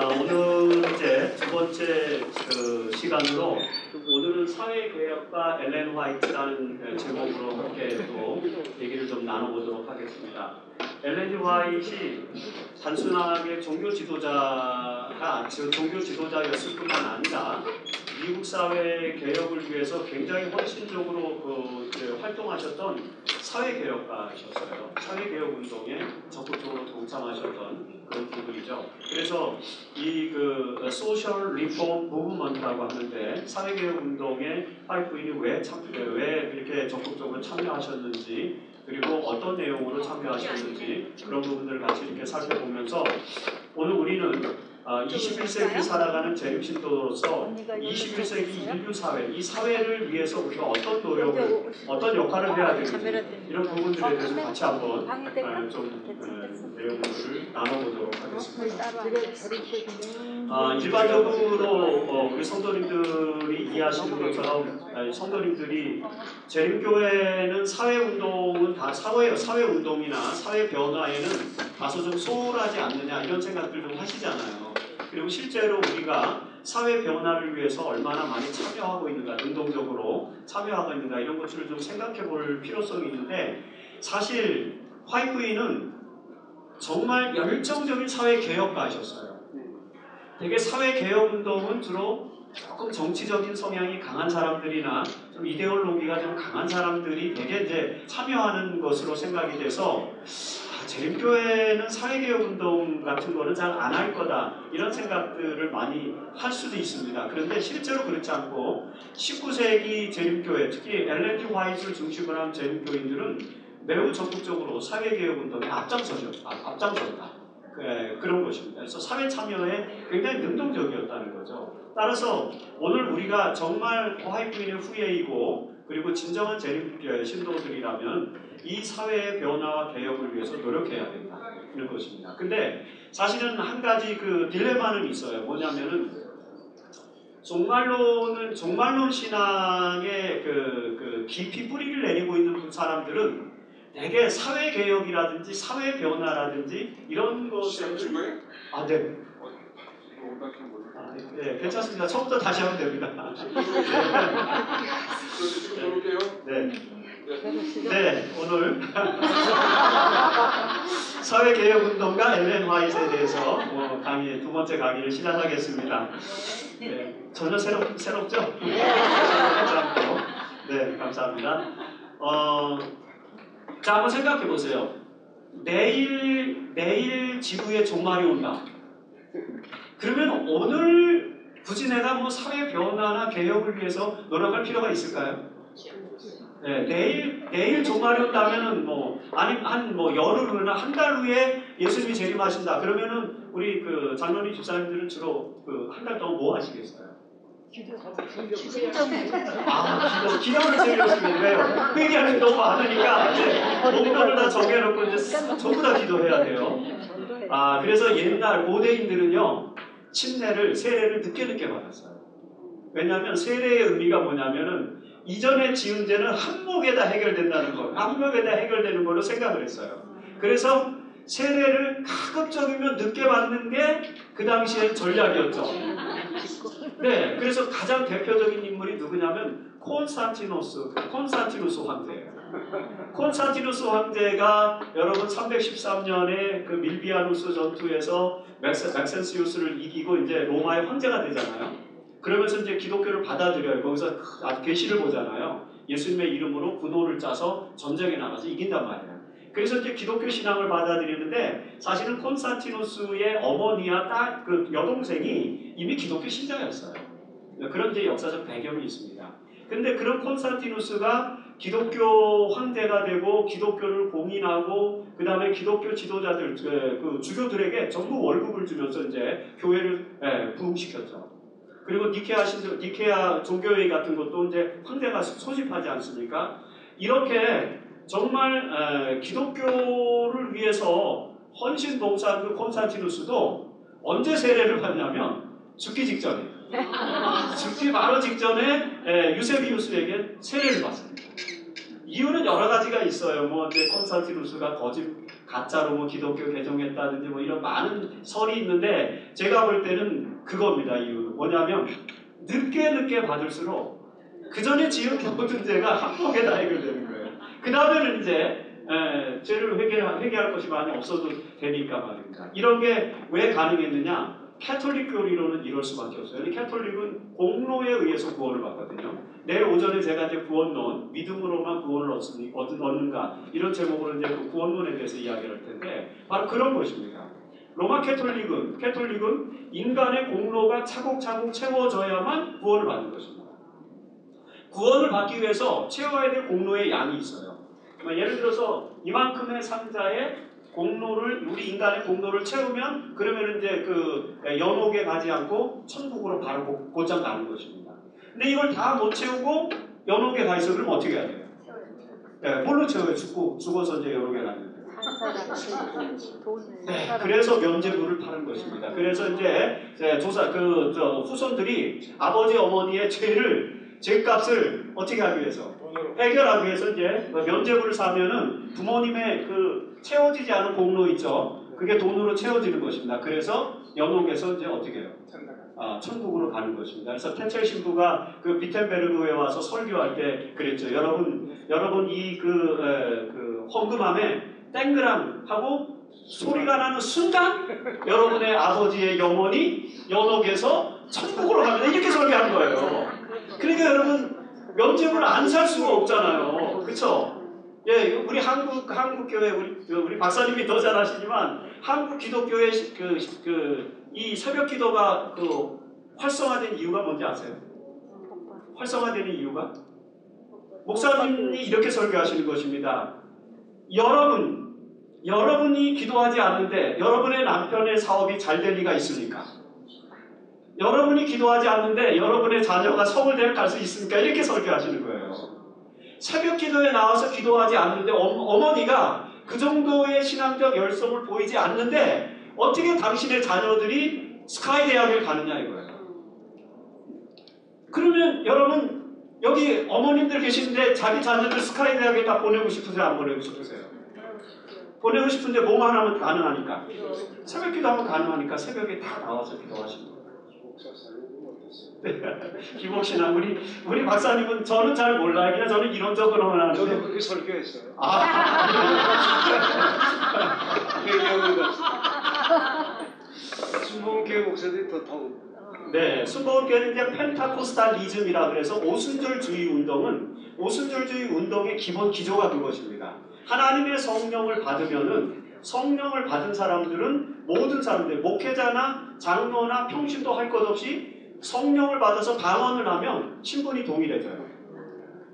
오늘 이제 두 번째 시간으로 오늘은 사회개혁과 엘렌 화이트라는 제목으로 함께 또 얘기를 좀 나눠보도록 하겠습니다. 엘렌 화이트이 단순하게 종교 지도자였을 뿐만 아니라 미국 사회 개혁을 위해서 굉장히 헌신적으로 활동하셨던 사회개혁가셨어요. 사회개혁 운동에 적극적으로 동참하셨던 그런 부분이죠. 그래서 이 소셜 리폼 무브먼트라고 하는데 사회개혁 운동에 화이트부인이 왜 이렇게 적극적으로 참여하셨는지, 그리고 어떤 내용으로 참여하셨는지 그런 부분들을 같이 이렇게 살펴보면서 오늘 우리는 21세기 살아가는 재림신도로서 21세기 인류 사회, 이 사회를 위해서 우리가 어떤 노력을, 어떤 역할을 해야 되는지 이런 부분들에 대해서 같이 한번 내용들을 나눠보도록 하겠습니다. 일반적으로 우리 성도님들이 이해하시는 것처럼 성도님들이 재림교회는 사회운동은 다 사회운동이나 사회 변화에는 다소 좀 소홀하지 않느냐 이런 생각들 좀 하시잖아요. 그리고 실제로 우리가 사회 변화를 위해서 얼마나 많이 참여하고 있는가, 능동적으로 참여하고 있는가 이런 것들을 좀 생각해 볼 필요성이 있는데, 사실 화이트부인은 정말 열정적인 사회 개혁가이셨어요. 되게 사회 개혁 운동은 주로 조금 정치적인 성향이 강한 사람들이나 좀 이데올로기가 좀 강한 사람들이 되게 이제 참여하는 것으로 생각이 돼서 재림교회는 사회개혁 운동 같은 거는 잘 안 할 거다 이런 생각들을 많이 할 수도 있습니다. 그런데 실제로 그렇지 않고 19세기 재림교회, 특히 엘렌 화이트를 중심으로 한 재림교인들은 매우 적극적으로 사회개혁 운동에 앞장섰다. 그런 것입니다. 그래서 사회 참여에 굉장히 능동적이었다는 거죠. 따라서 오늘 우리가 정말 화이트부인의 후예이고 그리고 진정한 재림교회 신도들이라면 이 사회의 변화와 개혁을 위해서 노력해야 된다 이런 것입니다. 근데 사실은 한 가지 딜레마는 있어요. 뭐냐면은 종말론 신앙의 깊이 뿌리를 내리고 있는 사람들은 되게 사회 개혁이라든지 사회 변화라든지 이런 것을 네, 괜찮습니다. 처음부터 다시 하면 됩니다. 네, 오늘 사회개혁운동가 엘렌 화이트에 대해서 두 번째 강의를 시작하겠습니다. 네, 전혀 새롭죠? 네, 감사합니다. 자, 한번 생각해 보세요. 내일 지구의 종말이 온다. 그러면 오늘 굳이 내가 사회 변화나 개혁을 위해서 노력할 필요가 있을까요? 네, 내일 종말이 온다면은 열흘 후나 한 달 후에 예수님이 재림하신다. 그러면은 우리 장로님 집사님들은 주로 한 달 동안 뭐 하시겠어요? 기도를 제일 왜요? 회개하는 게 너무 많으니까 목표를 다 정해놓고 이제 전부 다 기도해야 돼요. 그래서 옛날 고대인들은요 세례를 늦게 받았어요. 왜냐하면 세례의 의미가 뭐냐면은 이전에 지은 죄는 한 목에다 해결된다는 걸, 한 목에다 해결되는 걸로 생각을 했어요. 그래서 세례를 가급적이면 늦게 받는 게 그 당시엔 전략이었죠. 네, 그래서 가장 대표적인 인물이 누구냐면 콘스탄티누스 황제예요. 콘스탄티누스 황제가 여러분 313년에 밀비아누스 전투에서 맥센시우스를 이기고 이제 로마의 황제가 되잖아요. 그러면서 이제 기독교를 받아들여요. 거기서 계시를 보잖아요. 예수님의 이름으로 군호를 짜서 전쟁에 나가서 이긴단 말이에요. 그래서 이제 기독교 신앙을 받아들이는데 사실은 콘스탄티누스의 어머니와 여동생이 이미 기독교 신자였어요. 그런 이제 역사적 배경이 있습니다. 근데 그런 콘스탄티누스가 기독교 황제가 되고 기독교를 공인하고 그 다음에 기독교 지도자들, 주교들에게 전부 월급을 주면서 이제 교회를 부흥시켰죠. 그리고 니케아 종교회의 같은 것도 이제 황제가 소집하지 않습니까? 이렇게 정말 기독교를 위해서 헌신 봉사한 콘스탄티누스도 언제 세례를 받냐면 죽기 직전에 죽기 바로 직전에 유세비우스에게 세례를 받습니다. 이유는 여러 가지 가지가 있어요. 뭐 이제 콘스탄티누스가 가짜로 뭐 기독교 개종했다든지 뭐 이런 많은 설이 있는데 제가 볼 때는 그겁니다. 이유는 뭐냐면 늦게 받을수록 그 전에 지은 모든 죄가 한꺼번에 다 해결되는 거예요. 그 다음에는 이제 죄를 회개할 것이 많이 없어도 되니까 말입니다. 이런 게 왜 가능했느냐? 캐톨릭 교리로는 이럴 수밖에 없어요. 캐톨릭은 공로에 의해서 구원을 받거든요. 내일 오전에 제가 이제 구원론, 믿음으로만 구원을 얻는가 이런 제목으로 이제 그 구원론에 대해서 이야기를 할 텐데 바로 그런 것입니다. 로마 캐톨릭은 인간의 공로가 차곡차곡 채워져야만 구원을 받는 것입니다. 구원을 받기 위해서 채워야 될 공로의 양이 있어요. 예를 들어서 이만큼의 상자에 우리 인간의 공로를 채우면 그러면 이제 그 연옥에 가지 않고 천국으로 바로 곧장 가는 것입니다. 근데 이걸 다 못 채우고 연옥에 가 있어 그러면 어떻게 해야 돼요? 네, 뭘로 채워요? 죽어서 이제 연옥에 가는데. 네, 그래서 면죄부를 파는 것입니다. 그래서 이제 후손들이 아버지 어머니의 죄값을 어떻게 하기 위해서 해결하기 위해서 이제 면죄부를 사면은 부모님의 그 채워지지 않은 공로 있죠. 그게 돈으로 채워지는 것입니다. 그래서 연옥에서 이제 어떻게 해요? 천국으로 가는 것입니다. 그래서 태첼 신부가 그 비텐베르그에 와서 설교할 때 그랬죠. 여러분 이 그 헌금함에 땡그랑 하고 소리가 나는 순간 여러분의 아버지의 영혼이 연옥에서 천국으로 갑니다. 이렇게 설교한 거예요. 그러니까 여러분 면죄부를 안 살 수가 없잖아요. 그렇죠? 예, 우리 한국 교회 우리 박사님이 더 잘 아시지만 한국 기독교의 이 새벽 기도가 활성화된 이유가 뭔지 아세요? 활성화되는 이유가 목사님이 이렇게 설교하시는 것입니다. 여러분이 기도하지 않는데 여러분의 남편의 사업이 잘 될 리가 있습니까? 여러분이 기도하지 않는데 여러분의 자녀가 서울대학 갈 수 있습니까? 이렇게 설교하시는 거예요. 새벽 기도에 나와서 기도하지 않는데 어머니가 그 정도의 신앙적 열성을 보이지 않는데 어떻게 당신의 자녀들이 스카이 대학을 가느냐 이거예요. 그러면 여러분 여기 어머님들 계시는데 자기 자녀들 스카이 대학에 다 보내고 싶으세요? 안 보내고 싶으세요? 보내고 싶은데 뭐만 하면 가능하니까 새벽 기도하면 가능하니까 새벽에 다 나와서 기도하시는 거예요. 기복신앙 우리 박사님은 저는 잘 몰라요. 그냥 저는 이론적으로만 하는데 저도 그렇게 설교했어요. 순복음교회 목사들이 더 타고. 네, 순복음교회는 이제 펜타코스탈리즘이라 그래서 오순절주의 운동의 기본 기조가 그것입니다. 하나님의 성령을 받으면은 성령을 받은 사람들은 모든 사람들, 목회자나 장로나 평신도 할 것 없이 성령을 받아서 방언을 하면 신분이 동일해져요.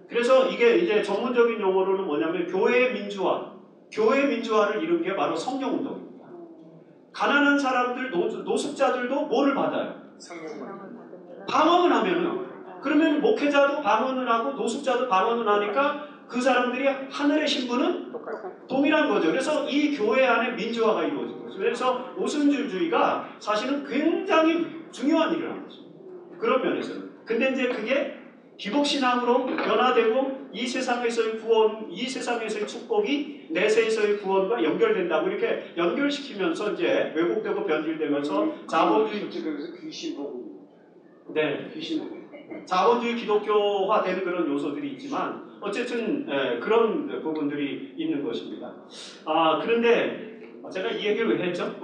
그래서 이게 이제 전문적인 용어로는 뭐냐면 교회의 민주화를 이룬 게 바로 성령운동입니다. 가난한 사람들, 노숙자들도 뭐를 받아요? 방언을 하면은 그러면 목회자도 방언을 하고 노숙자도 방언을 하니까 그 사람들이 하늘의 신분은 동일한 거죠. 그래서 이 교회 안에 민주화가 이루어진 거죠. 그래서 오순절주의가 사실은 굉장히 중요한 일을 하는 거죠. 그런 면에서는. 근데 이제 그게 기복신앙으로 변화되고 이 세상에서의 구원, 이 세상에서의 축복이 내세에서의 구원과 연결된다고 이렇게 연결시키면서 이제 왜곡되고 변질되면서 자본주의 귀신 보고. 네, 자본주의 기독교화되는 그런 요소들이 있지만 어쨌든 그런 부분들이 있는 것입니다. 그런데 제가 이 얘기를 왜 했죠?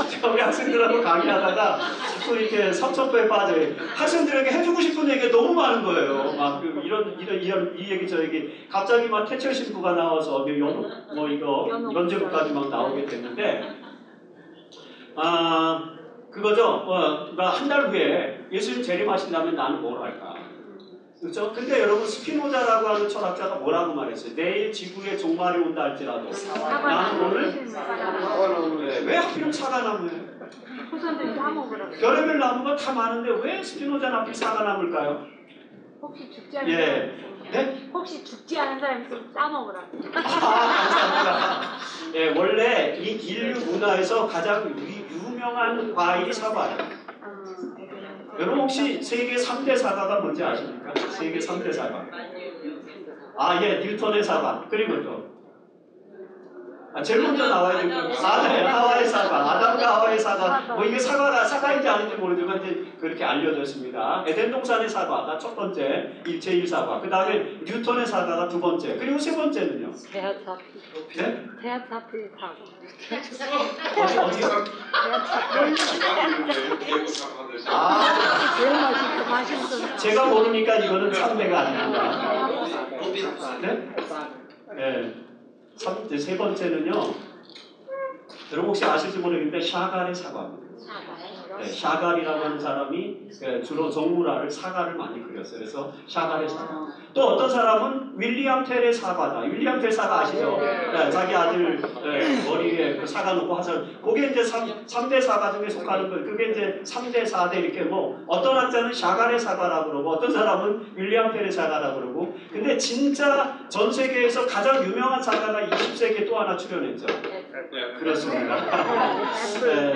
제가 우리 학생들하고 강의하다가 자꾸 이렇게 삼천포에 빠져요. 학생들에게 해주고 싶은 얘기가 너무 많은 거예요. 막 이 얘기 저 얘기 갑자기 막 태철 신부가 나와서 면제부까지 막 나오게 됐는데 그거죠. 한 달 후에 예수님 재림하신다면 나는 뭘 할까? 그렇죠? 근데 여러분 스피노자라고 하는 철학자가 뭐라고 말했어요? 내일 지구의 종말이 온다 할지라도 나는 오늘 왜 하필이면 사과나무예요? 별의별 나무가 다 많은데 왜 스피노자는 하필 사과나무일까요? 혹시 죽지 않은 네? 혹시 죽지 않은 사람이 좀 싸먹으라고. 감사합니다. 예, 원래 이 인류 문화에서 가장 유명한 과일이 사과예요. 여러분 혹시 세계 3대 사과가 뭔지 아십니까? 세계 3대 사과. 아, 예, 뉴턴의 사과. 그리고 또. 제일 먼저 나와야 될 거. 네, 하와의 사과. 아담과 하와의 사과. 뭐 이게 사과인지 아닌지 모르지만 이제 그렇게 알려졌습니다. 에덴 동산의 사과가 첫 번째, 제1 사과. 그 다음에 뉴턴의 사과가 두 번째. 그리고 세 번째는요. 네? 대하차필 사과. 어디요? 제일 맛있어. 제가 모르니까 이거는 참외가 아닙니다. 네? 네. 세 번째는요. 여러분 혹시 아실지 모르겠는데 샤갈의 사과입니다. 네, 샤갈이라고 하는 사람이 주로 정우라를 사과를 많이 그렸어요. 그래서 샤갈의 사과. 또 어떤 사람은 윌리엄 텔의 사과다. 윌리엄 텔 사과 아시죠? 네, 자기 아들 머리에 그 사과 놓고 하서 그게 이제 3대 사과 중에 속하는 거예요. 그게 이제 3대, 4대 이렇게 뭐 어떤 학자는 샤갈의 사과라고 그러고 어떤 사람은 윌리엄 텔의 사과라고 그러고 근데 진짜 전 세계에서 가장 유명한 사과가 20세기에 또 하나 출연했죠. 그렇습니다.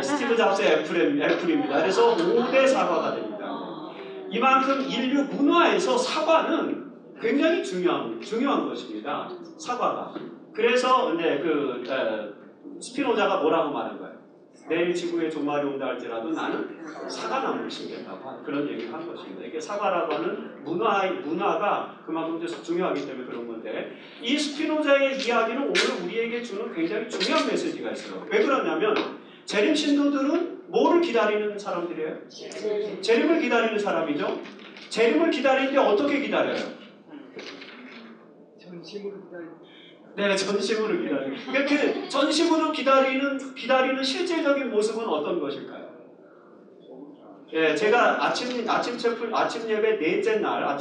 스티브 잡스의 애플입니다. 그래서 5대 사과가 됩니다. 이만큼 인류 문화에서 사과는 굉장히 중요한 것입니다. 사과가. 그래서 스피노자가 뭐라고 말한 거예요? 내일 지구에 종말이 온다 할지라도 나는 사과나무를 심겠다고 그런 얘기를 한 것입니다. 이게 사과라고 하는 문화가 그만큼 중요하기 때문에 그런 건데 이 스피노자의 이야기는 오늘 우리에게 주는 굉장히 중요한 메시지가 있어요. 왜 그러냐면 재림 신도들은 뭐를 기다리는 사람들이에요? 재림을 기다리는 사람이죠. 재림을 기다리는데 어떻게 기다려요? 전심으로 기다리는. 네, 전심으로 기다리는. 그러니까 그 전심으로 기다리는 실제적인 모습은 어떤 것일까요? 예, 제가 아침 예배 넷째 날,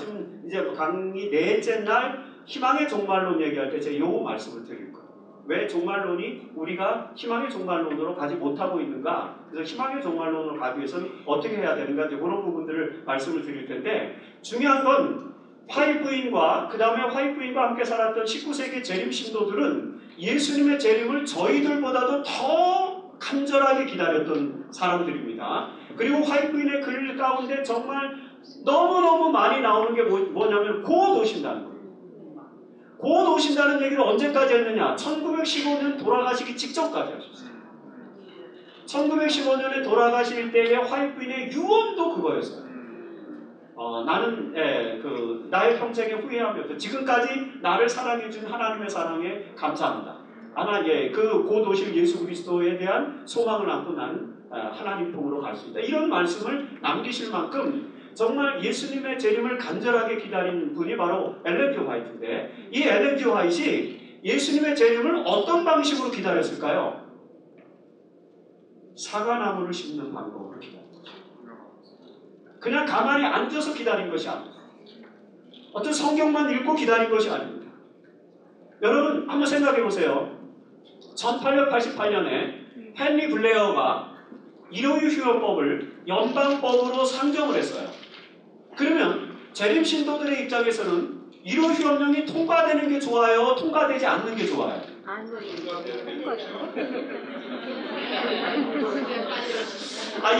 이제 강의 넷째 날 희망의 종말론 얘기할 때 제가 요 말씀을 드릴 거예요. 왜 종말론이 우리가 희망의 종말론으로 가지 못하고 있는가? 그래서 희망의 종말론으로 가기 위해서는 어떻게 해야 되는가? 이제 그런 부분들을 말씀을 드릴 텐데 중요한 건 화이트부인과 그 다음에 화이트부인과 함께 살았던 19세기 재림 신도들은 예수님의 재림을 저희들보다도 더 간절하게 기다렸던 사람들입니다. 그리고 화이트부인의 글 가운데 정말 너무너무 많이 나오는 게 뭐냐면 곧 오신다는 거예요. 곧 오신다는 얘기를 언제까지 했느냐? 1915년 돌아가시기 직전까지 하셨어요. 1915년에 돌아가실 때의 화이트부인의 유언도 그거였어요. 나는 나의 평생에 후회함이 없다. 지금까지 나를 사랑해준 하나님의 사랑에 감사합니다. 그 곧 오실 예수 그리스도에 대한 소망을 안고 나는 하나님 품으로 갈 수 있다. 이런 말씀을 남기실 만큼 정말 예수님의 재림을 간절하게 기다린 분이 바로 엘렌 G. 화이트인데 이 엘렌 G. 화이트이 예수님의 재림을 어떤 방식으로 기다렸을까요? 사과나무를 심는 방법으로 기다렸어요. 그냥 가만히 앉아서 기다린 것이 아닙니다. 어떤 성경만 읽고 기다린 것이 아닙니다. 여러분 한번 생각해 보세요. 1888년에 헨리 블레어가 일요휴업법을 연방법으로 상정을 했어요. 그러면 재림 신도들의 입장에서는 일요휴업령이 통과되는 게 좋아요? 통과되지 않는 게 좋아요?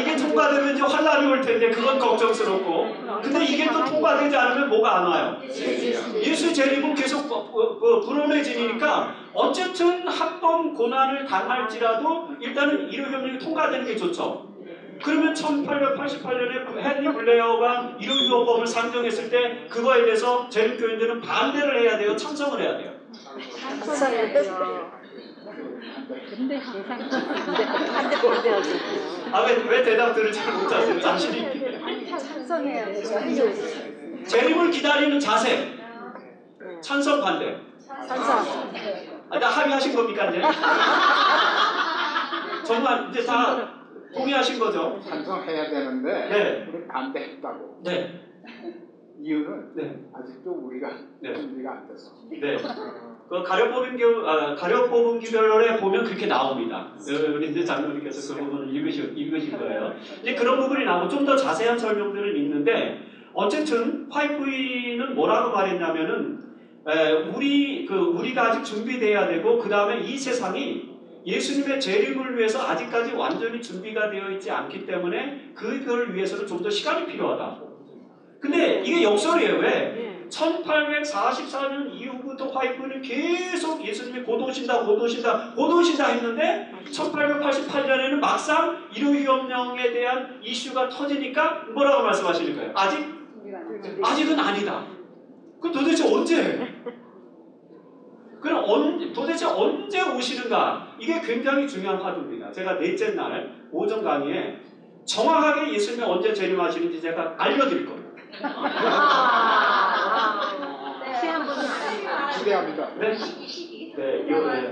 이게 통과되면 이제 환란이 올 텐데 그건 걱정스럽고 근데 이게 또 통과되지 않으면 뭐가 안 와요? 예수 재림은 계속 불온해지니까 어쨌든 한 번 고난을 당할지라도 일단은 일요휴업령이 통과되는 게 좋죠. 그러면 1888년에 헨리 블레어가 일요휴업법을 상정했을 때 그거에 대해서 재림교인들은 반대를 해야 돼요? 찬성을 해야 돼요? 찬성해야죠. 근데 항상 반대하죠. 왜 대답들을 잘 못하세요? 자신이 있기. 찬성해야죠. 재림을 기다리는 자세. 찬성 반대. 찬성. 다 합의하신 겁니까 이제? 정말 이제 다 동의하신 거죠? 찬성해야 되는데 네. 우리 반대했다고. 네. 이유는 네. 아직도 우리가 준비가 안 돼서. 네. 그 가려뽑은기별에 보면 그렇게 나옵니다. 우리 이제 장로님께서 그 부분을 읽으신 거예요. 이제 그런 부분이 나오고 좀 더 자세한 설명들은 있는데 어쨌든 화이트부인은 뭐라고 말했냐면은 우리가 아직 준비돼야 되고 그 다음에 이 세상이 예수님의 재림을 위해서 아직까지 완전히 준비가 되어 있지 않기 때문에 그걸 위해서는 좀 더 시간이 필요하다. 근데 이게 역설이에요. 왜? 1844년 이후부터 화이트문이 계속 예수님이 곧 오신다 했는데 1888년에는 막상 일요일염령에 대한 이슈가 터지니까 뭐라고 말씀하시는 거예요? 아직은 아니다. 그럼 도대체 언제? 그럼 도대체 언제 오시는가? 이게 굉장히 중요한 화두입니다. 제가 넷째 날 오전 강의에 정확하게 예수님이 언제 재림하시는지 제가 알려드릴 겁니다. 기대합니다. 네? 네, 이번에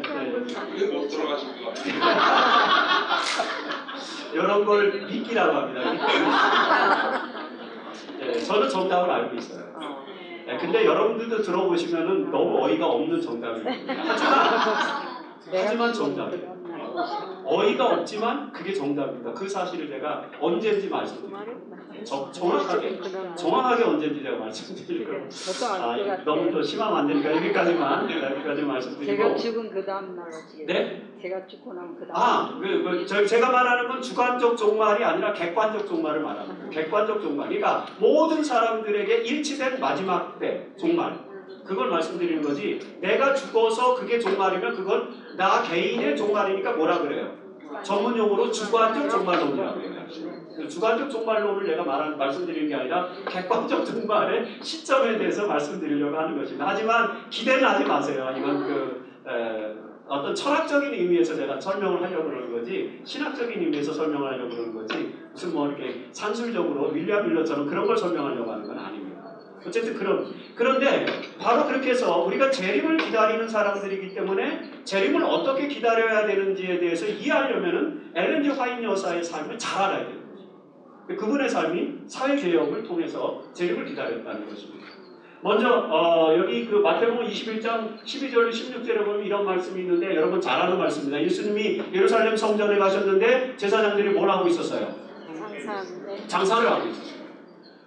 못 들어가실 것 같아요. 이런 걸 믿기라고 합니다. 네, 저는 정답을 알고 있어요. 네, 근데 여러분들도 들어보시면은 너무 어이가 없는 정답입니다. 하지만 정답이에요. 어이가 없지만 그게 정답입니다. 그 사실을 제가 언제인지 말씀드릴게요. 정확하게 언제인지 제가 말씀드릴 거예요. 너무 또 심하면 안 되니까 여기까지만 말씀드리고. 제가 죽은 그 다음 날 어떻게? 네? 제가 죽고 나면 그 다음. 제가 말하는 건 주관적 종말이 아니라 객관적 종말을 말합니다. 객관적 종말. 그러니까 모든 사람들에게 일치된 마지막 때 종말. 그걸 말씀드리는 거지. 내가 죽어서 그게 종말이면 그건 나 개인의 종말이니까 뭐라 그래요? 전문 용어로 주관적 종말론이라고 해요. 주관적 종말론을 내가 말씀드리는 게 아니라 객관적 종말의 시점에 대해서 말씀드리려고 하는 것입니다. 하지만 기대는 하지 마세요. 이건 어떤 철학적인 의미에서 제가 설명을 하려고 그러는 거지, 신학적인 의미에서 설명을 하려고 그러는 거지, 무슨 뭐 이렇게 산술적으로 윌리엄 밀러처럼 그런 걸 설명하려고 하는 건 아닙니다. 어쨌든 그런데 바로 그렇게 해서 우리가 재림을 기다리는 사람들이기 때문에 재림을 어떻게 기다려야 되는지에 대해서 이해하려면은 엘렌 G 화이트 여사의 삶을 잘 알아야 돼요. 그분의 삶이 사회개혁을 통해서 재림을 기다렸다는 것입니다. 먼저 여기 그 마태복음 21장 12절 16절에 보면 이런 말씀이 있는데 여러분 잘 아는 말씀입니다. 예수님이 예루살렘 성전에 가셨는데 제사장들이 뭘 하고 있었어요? 장사를 하고 있었어요.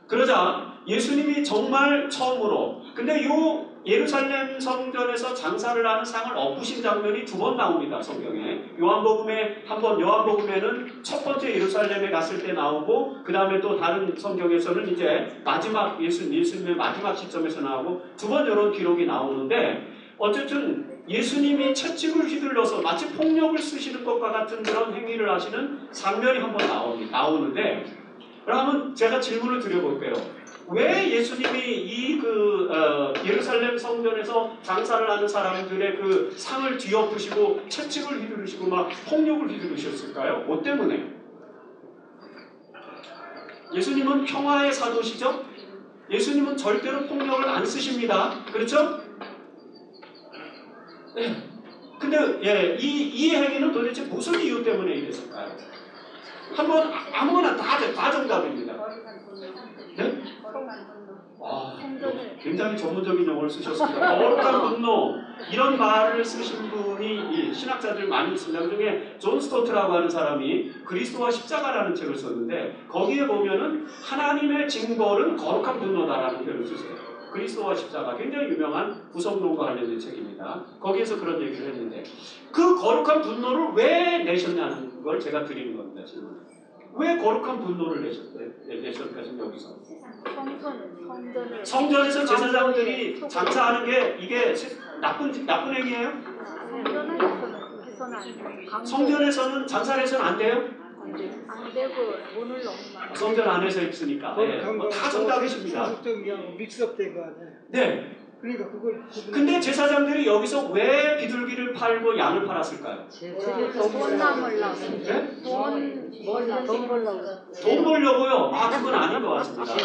그러자 예수님이 정말 처음으로, 근데 요 예루살렘 성전에서 장사를 하는 상을 엎으신 장면이 두 번 나옵니다. 성경에. 요한복음에는 첫 번째 예루살렘에 갔을 때 나오고, 그 다음에 또 다른 성경에서는 이제 마지막 예수님의 마지막 시점에서 나오고, 두 번 이런 기록이 나오는데, 어쨌든 예수님이 채찍을 휘둘러서 마치 폭력을 쓰시는 것과 같은 그런 행위를 하시는 장면이 한 번 나오는데, 그러면 제가 질문을 드려볼게요. 왜 예수님이 이 예루살렘 성전에서 장사를 하는 사람들의 그 상을 뒤엎으시고 채찍을 휘두르시고 막 폭력을 휘두르셨을까요? 뭐 때문에? 예수님은 평화의 사도시죠? 예수님은 절대로 폭력을 안 쓰십니다. 그렇죠? 네. 근데 이 행위는 도대체 무슨 이유 때문에 이랬을까요? 한번 아무거나 다 정답입니다. 네? 굉장히 전문적인 용어를 쓰셨습니다. 거룩한 분노, 이런 말을 쓰신 분이 신학자들 많이 있습니다. 그 중에 존 스토트라고 하는 사람이 그리스도와 십자가라는 책을 썼는데, 거기에 보면은 하나님의 징벌은 거룩한 분노다라는 표현을 쓰세요. 그리스도와 십자가, 굉장히 유명한 구성론과 관련된 책입니다. 거기에서 그런 얘기를 했는데, 그 거룩한 분노를 왜 내셨냐는 걸 제가 드리는 겁니다. 질문. 왜 거룩한 분노를 내셨을까 지금 여기서? 성전에서 제사장들이 장사하는 게 이게 나쁜 행위예요? 성전에서는 장사를 해서는 안 돼요? 안 되고 문을 너무 많이. 성전 안에서 있으니까. 네, 다 정답이십니다. 믹스업된 거 아니에요? 네. 그러니까 그걸. 근데 제사장들이 여기서 왜 비둘기를 팔고 양을 팔았을까요? 돈 남으려고. 네? 돈 벌려고. 돈 벌려고요? 그건 아닌 것 같습니다.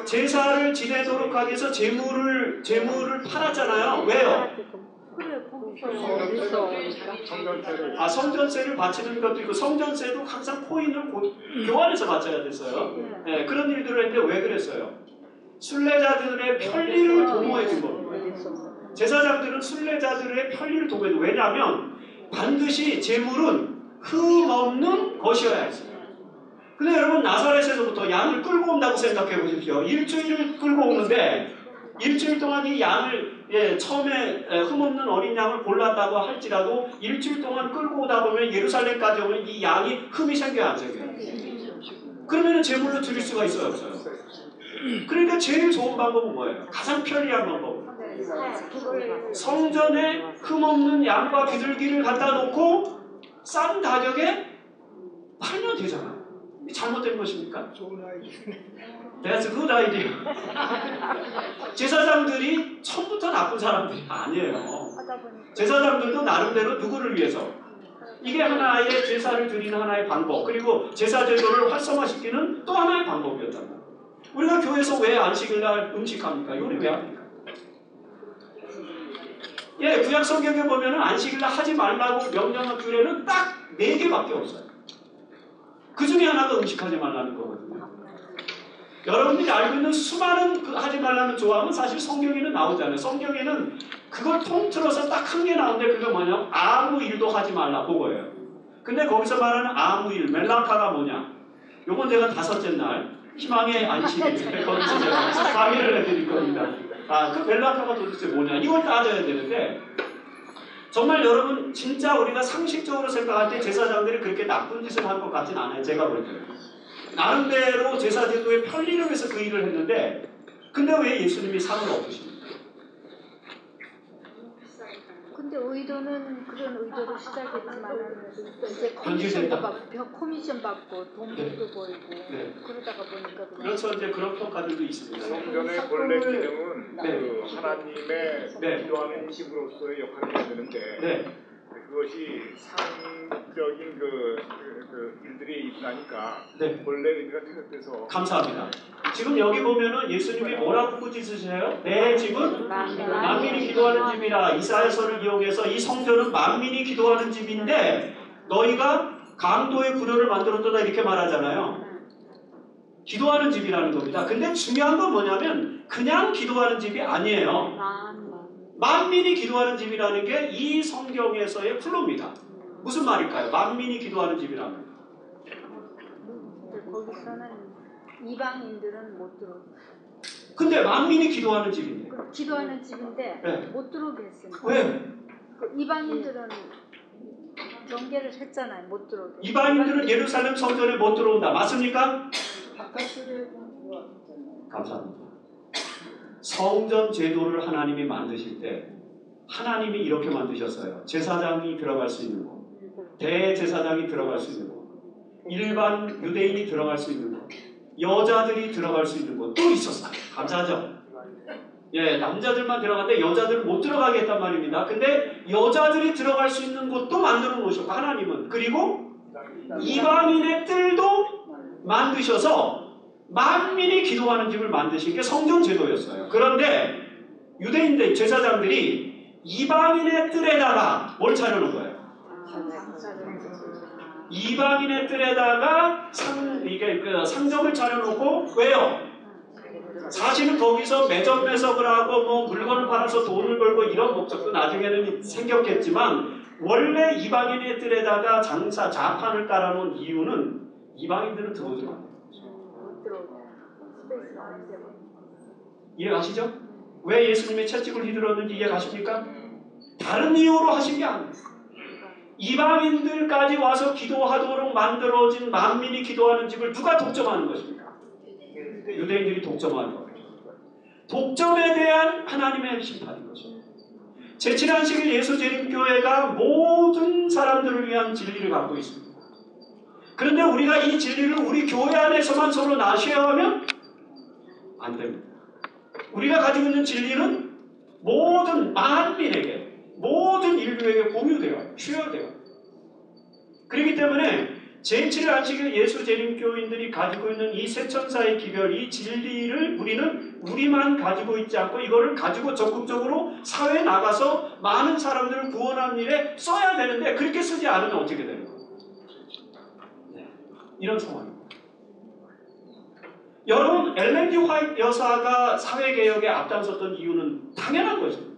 제사를 지내도록 하기 위해서 재물을 팔았잖아요. 왜요? 성전세를 바치는 것도 있고, 성전세도 항상 코인을 교환해서 바쳐야 됐어요. 네, 그런 일들을 했는데 왜 그랬어요? 순례자들의 편리를 도모해 준 겁니다. 제사장들은 순례자들의 편리를 도모해 준, 왜냐하면 반드시 제물은 흠 없는 것이어야 했어요. 근데 여러분, 나사렛에서부터 양을 끌고 온다고 생각해 보십시오. 일주일을 끌고 오는데, 일주일 동안 이 양을 처음에 흠 없는 어린 양을 골랐다고 할지라도 일주일 동안 끌고 오다 보면 예루살렘까지 오면 이 양이 흠이 생겨야 안 생겨요? 그러면 제물로 드릴 수가 있어요, 없어요? 그러니까 제일 좋은 방법은 뭐예요? 가장 편리한 방법은 성전에 흠없는 양과 비둘기를 갖다 놓고 싼 가격에 팔면 되잖아요. 잘못된 것입니까? 좋은 아이디어네. That's a good idea. 제사장들이 처음부터 나쁜 사람들이 아니에요. 제사장들도 나름대로 누구를 위해서? 이게 하나의 제사를 드리는 하나의 방법, 그리고 제사 제도를 활성화시키는 또 하나의 방법이었잖아요. 우리가 교회에서 왜 안식일날 음식합니까? 요리 왜 합니까? 예, 구약 성경에 보면은 안식일날 하지 말라고 명령한 규례는 딱 4개밖에 없어요. 그 중에 하나가 음식하지 말라는 거거든요. 여러분들이 알고 있는 수많은 그 하지 말라는 조항은 사실 성경에는 나오잖아요. 성경에는 그걸 통틀어서 딱 한 개 나오는데 그게 뭐냐면 아무 일도 하지 말라 그거예요. 근데 거기서 말하는 아무 일, 멜라카가 뭐냐? 요건 제가 5째 날 희망의 안식일 거기서 제가 강의를 해드릴 겁니다. 그 멜라카가 도대체 뭐냐? 이걸 따져야 되는데 정말 여러분 진짜 우리가 상식적으로 생각할 때 제사장들이 그렇게 나쁜 짓을 한 것 같진 않아요. 제가 볼 때는. 나름대로 제사제도의 편리를 위해서 그 일을 했는데 근데 왜 예수님이 상을 얻으십니까? 근데 의도는 그런 의도로 시작했지만 이제 커미션 받고 돈도 벌고 그러다가 보니까 그렇죠. 이제 그런 평가들도 있습니다. 성전의 본래 기능은 그 하나님의 기도하는 힘으로서의 역할을 해야 되는데 그것이 상적인 그 일들이 일어나니까 본래 의미가 퇴색돼서. 감사합니다. 지금 여기 보면은 예수님이 뭐라고 꾸짖으세요? 내 집은 만민이 기도하는 집이라. 이사야서를 이용해서 이 성전은 만민이 기도하는 집인데 너희가 강도의 구려를 만들었다 이렇게 말하잖아요. 기도하는 집이라는 겁니다. 근데 중요한 건 뭐냐면 그냥 기도하는 집이 아니에요. 만민이 기도하는 집이라는 게 이 성경에서의 플로입니다. 무슨 말일까요? 만민이 기도하는 집이라는. 거기서는 이방인들은 못 들어. 근데 만민이 기도하는 집인데. 기도하는 집인데 못 들어오게 했으니까. 왜? 이방인들은 경계를 했잖아요. 못 들어오게. 이방인들은 예루살렘 성전에 못 들어온다. 맞습니까? 감사합니다. 성전 제도를 하나님이 만드실 때 하나님이 이렇게 만드셨어요. 제사장이 들어갈 수 있는 곳, 대제사장이 들어갈 수 있는 곳, 일반 유대인이 들어갈 수 있는 곳, 여자들이 들어갈 수 있는 곳도 있었어요. 감사하죠? 예, 남자들만 들어갔는데 여자들은 못 들어가게 했단 말입니다. 근데 여자들이 들어갈 수 있는 곳도 만들어 놓으셨고 하나님은. 그리고 이방인의 뜰도 만드셔서 만민이 기도하는 집을 만드신 게 성전 제도였어요. 그런데 유대인들 제사장들이 이방인의 뜰에다가 뭘 차려놓은 거예요? 이방인의 뜰에다가 상점을 차려놓고 왜요? 사실은 거기서 매점매석을 하고 뭐 물건을 팔아서 돈을 벌고 이런 목적도 나중에는 생겼겠지만 원래 이방인의 뜰에다가 자판을 깔아놓은 이유는 이방인들은 들어오지 않아요. 이해가시죠? 왜 예수님의 채찍을 휘둘렀는지 이해가십니까? 다른 이유로 하신 게 아니에요. 이방인들까지 와서 기도하도록 만들어진 만민이 기도하는 집을 누가 독점하는 것입니까? 유대인들이 독점하는 거예요. 독점에 대한 하나님의 심판인 것입니다. 제7안식일 예수재림교회가 모든 사람들을 위한 진리를 갖고 있습니다. 그런데 우리가 이 진리를 우리 교회 안에서만 서로 나눠야 하면 안 됩니다. 우리가 가지고 있는 진리는 모든 만민에게, 모든 인류에게 공유돼요. 쉐어돼요. 그렇기 때문에 제7안식일 예수재림교인들이 가지고 있는 이 세천사의 기별, 이 진리를 우리는 우리만 가지고 있지 않고 이거를 가지고 적극적으로 사회에 나가서 많은 사람들을 구원하는 일에 써야 되는데 그렇게 쓰지 않으면 어떻게 되는 거예요? 이런 상황입니다. 여러분, 엘렌 지 화이트 여사가 사회개혁에 앞장섰던 이유는 당연한 것입니다.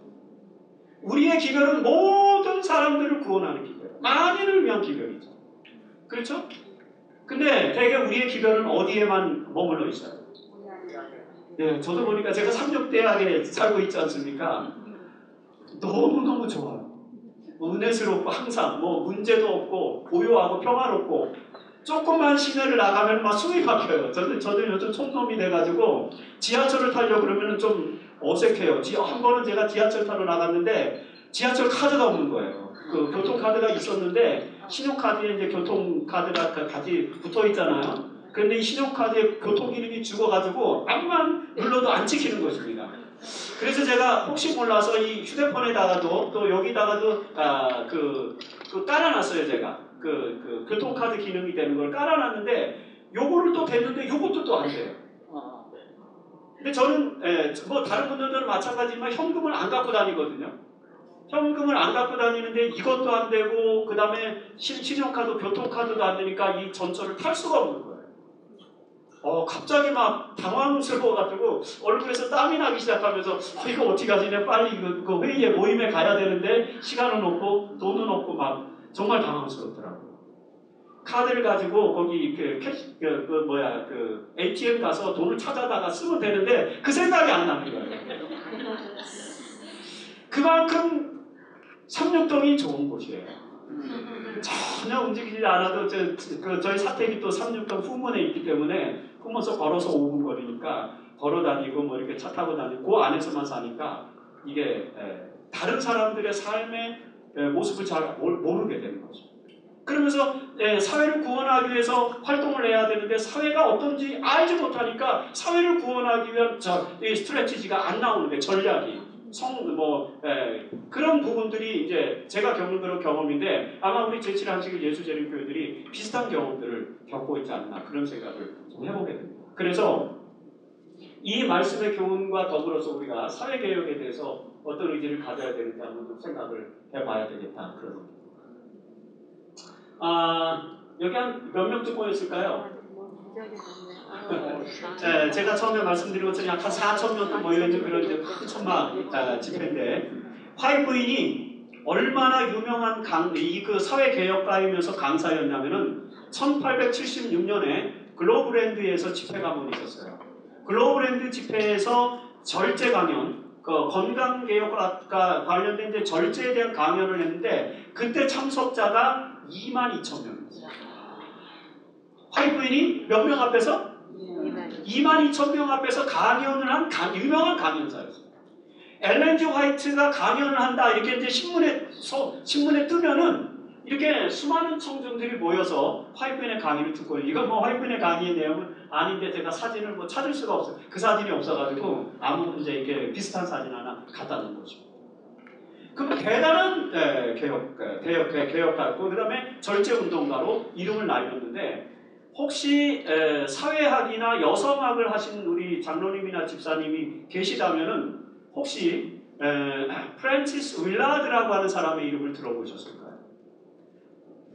우리의 기별은 모든 사람들을 구원하는 기별, 만인을 위한 기별이죠. 그렇죠? 근데 대개 우리의 기별은 어디에만 머물러 있어요? 네, 저도 보니까 제가 삼육대학에 살고 있지 않습니까? 너무너무 좋아요. 은혜스럽고 항상 문제도 없고 고요하고 평화롭고 조금만 시내를 나가면 막 숨이 막혀요. 저도 요즘 촌놈이 돼가지고 지하철을 타려고 그러면 좀 어색해요. 한 번은 제가 지하철 타러 나갔는데 지하철 카드가 없는 거예요. 그 교통카드가 있었는데 신용카드에 이제 교통카드가 같이 붙어 있잖아요. 그런데 이 신용카드에 교통기능이 죽어가지고 암만 눌러도 안 찍히는 것입니다. 그래서 제가 혹시 몰라서 이 휴대폰에다가도 또 여기다가도 깔아놨어요. 제가 그 교통카드 기능이 되는 걸 깔아놨는데 요거를 또 됐는데 요것도 또 안 돼요. 근데 저는 뭐 다른 분들은 마찬가지지만 현금을 안 갖고 다니거든요. 현금을 안 갖고 다니는데 이것도 안 되고 그 다음에 신용카드, 교통카드도 안 되니까 이 전철을 탈 수가 없는 거예요. 갑자기 막 당황스러워가지고 얼굴에서 땀이 나기 시작하면서 이거 어떻게 하지? 내가 빨리 그 회의에 모임에 가야 되는데 시간은 없고 돈은 없고 막 정말 당황스럽더라고요. 카드를 가지고 거기 ATM 가서 돈을 찾아다가 쓰면 되는데 그 생각이 안 나는 거예요. 그만큼 삼육동이 좋은 곳이에요. 전혀 움직이지 않아도 저희 사택이 또 삼육동 후문에 있기 때문에 후문서 걸어서 5분 거리니까 걸어 다니고 뭐 이렇게 차 타고 다니고 그 안에서만 사니까 이게 다른 사람들의 삶의 모습을 잘 모르게 되는 거죠. 그러면서 사회를 구원하기 위해서 활동을 해야 되는데 사회가 어떤지 알지 못하니까 사회를 구원하기 위한 스트래티지가 안 나오는 게 전략이. 그런 부분들이 이제 제가 겪는 그런 경험인데 아마 우리 제7한식 예수재림교회들이 비슷한 경험들을 겪고 있지 않나 그런 생각을 좀 해보게 됩니다. 그래서 이 말씀의 교훈과 더불어서 우리가 사회개혁에 대해서 어떤 의지를 가져야 되는지 한번 좀 생각을 해봐야 되겠다 그런 겁니다. 여기 한 몇 명쯤 모였을까요? 제가 처음에 말씀드린 것처럼 약 한 4,000명 모여있는 그런 천막 집회인데 화이트인이 얼마나 유명한 그 사회개혁가이면서 강사였냐면은 1876년에 글로브랜드에서 집회가 한번 있었어요. 글로브랜드 집회에서 절제 강연, 건강개혁과 관련된 이제 절제에 대한 강연을 했는데 그때 참석자가 22,000명이었어요. 화이트인이 몇 명 앞에서? 22,000명 앞에서 강연을 한 유명한 강연사였어요. 엘렌 G 화이트가 강연을 한다 이렇게 이제 신문에 뜨면은 이렇게 수많은 청중들이 모여서 화이트인의 강의를 듣고 이건 뭐 화이트인의 강의의 내용은 아닌데 제가 사진을 뭐 찾을 수가 없어요. 그 사진이 없어가지고 아무 이제 이렇게 비슷한 사진 하나 갖다 놓은 거죠. 그럼 대단한 개혁가였고 그 다음에 절제운동가로 이름을 날렸는데 혹시 사회학이나 여성학을 하신 우리 장로님이나 집사님이 계시다면은 혹시 프랜시스 윌라드라고 하는 사람의 이름을 들어보셨을까요?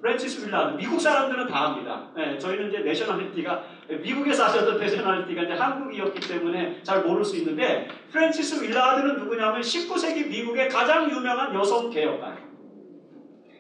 프랜시스 윌라드 미국 사람들은 다 압니다. 저희는 이제 내셔널리티가 미국에 사셔도 내셔널리티가 이제 한국이었기 때문에 잘 모를 수 있는데 프랜시스 윌라드는 누구냐면 19세기 미국의 가장 유명한 여성 개혁가예요.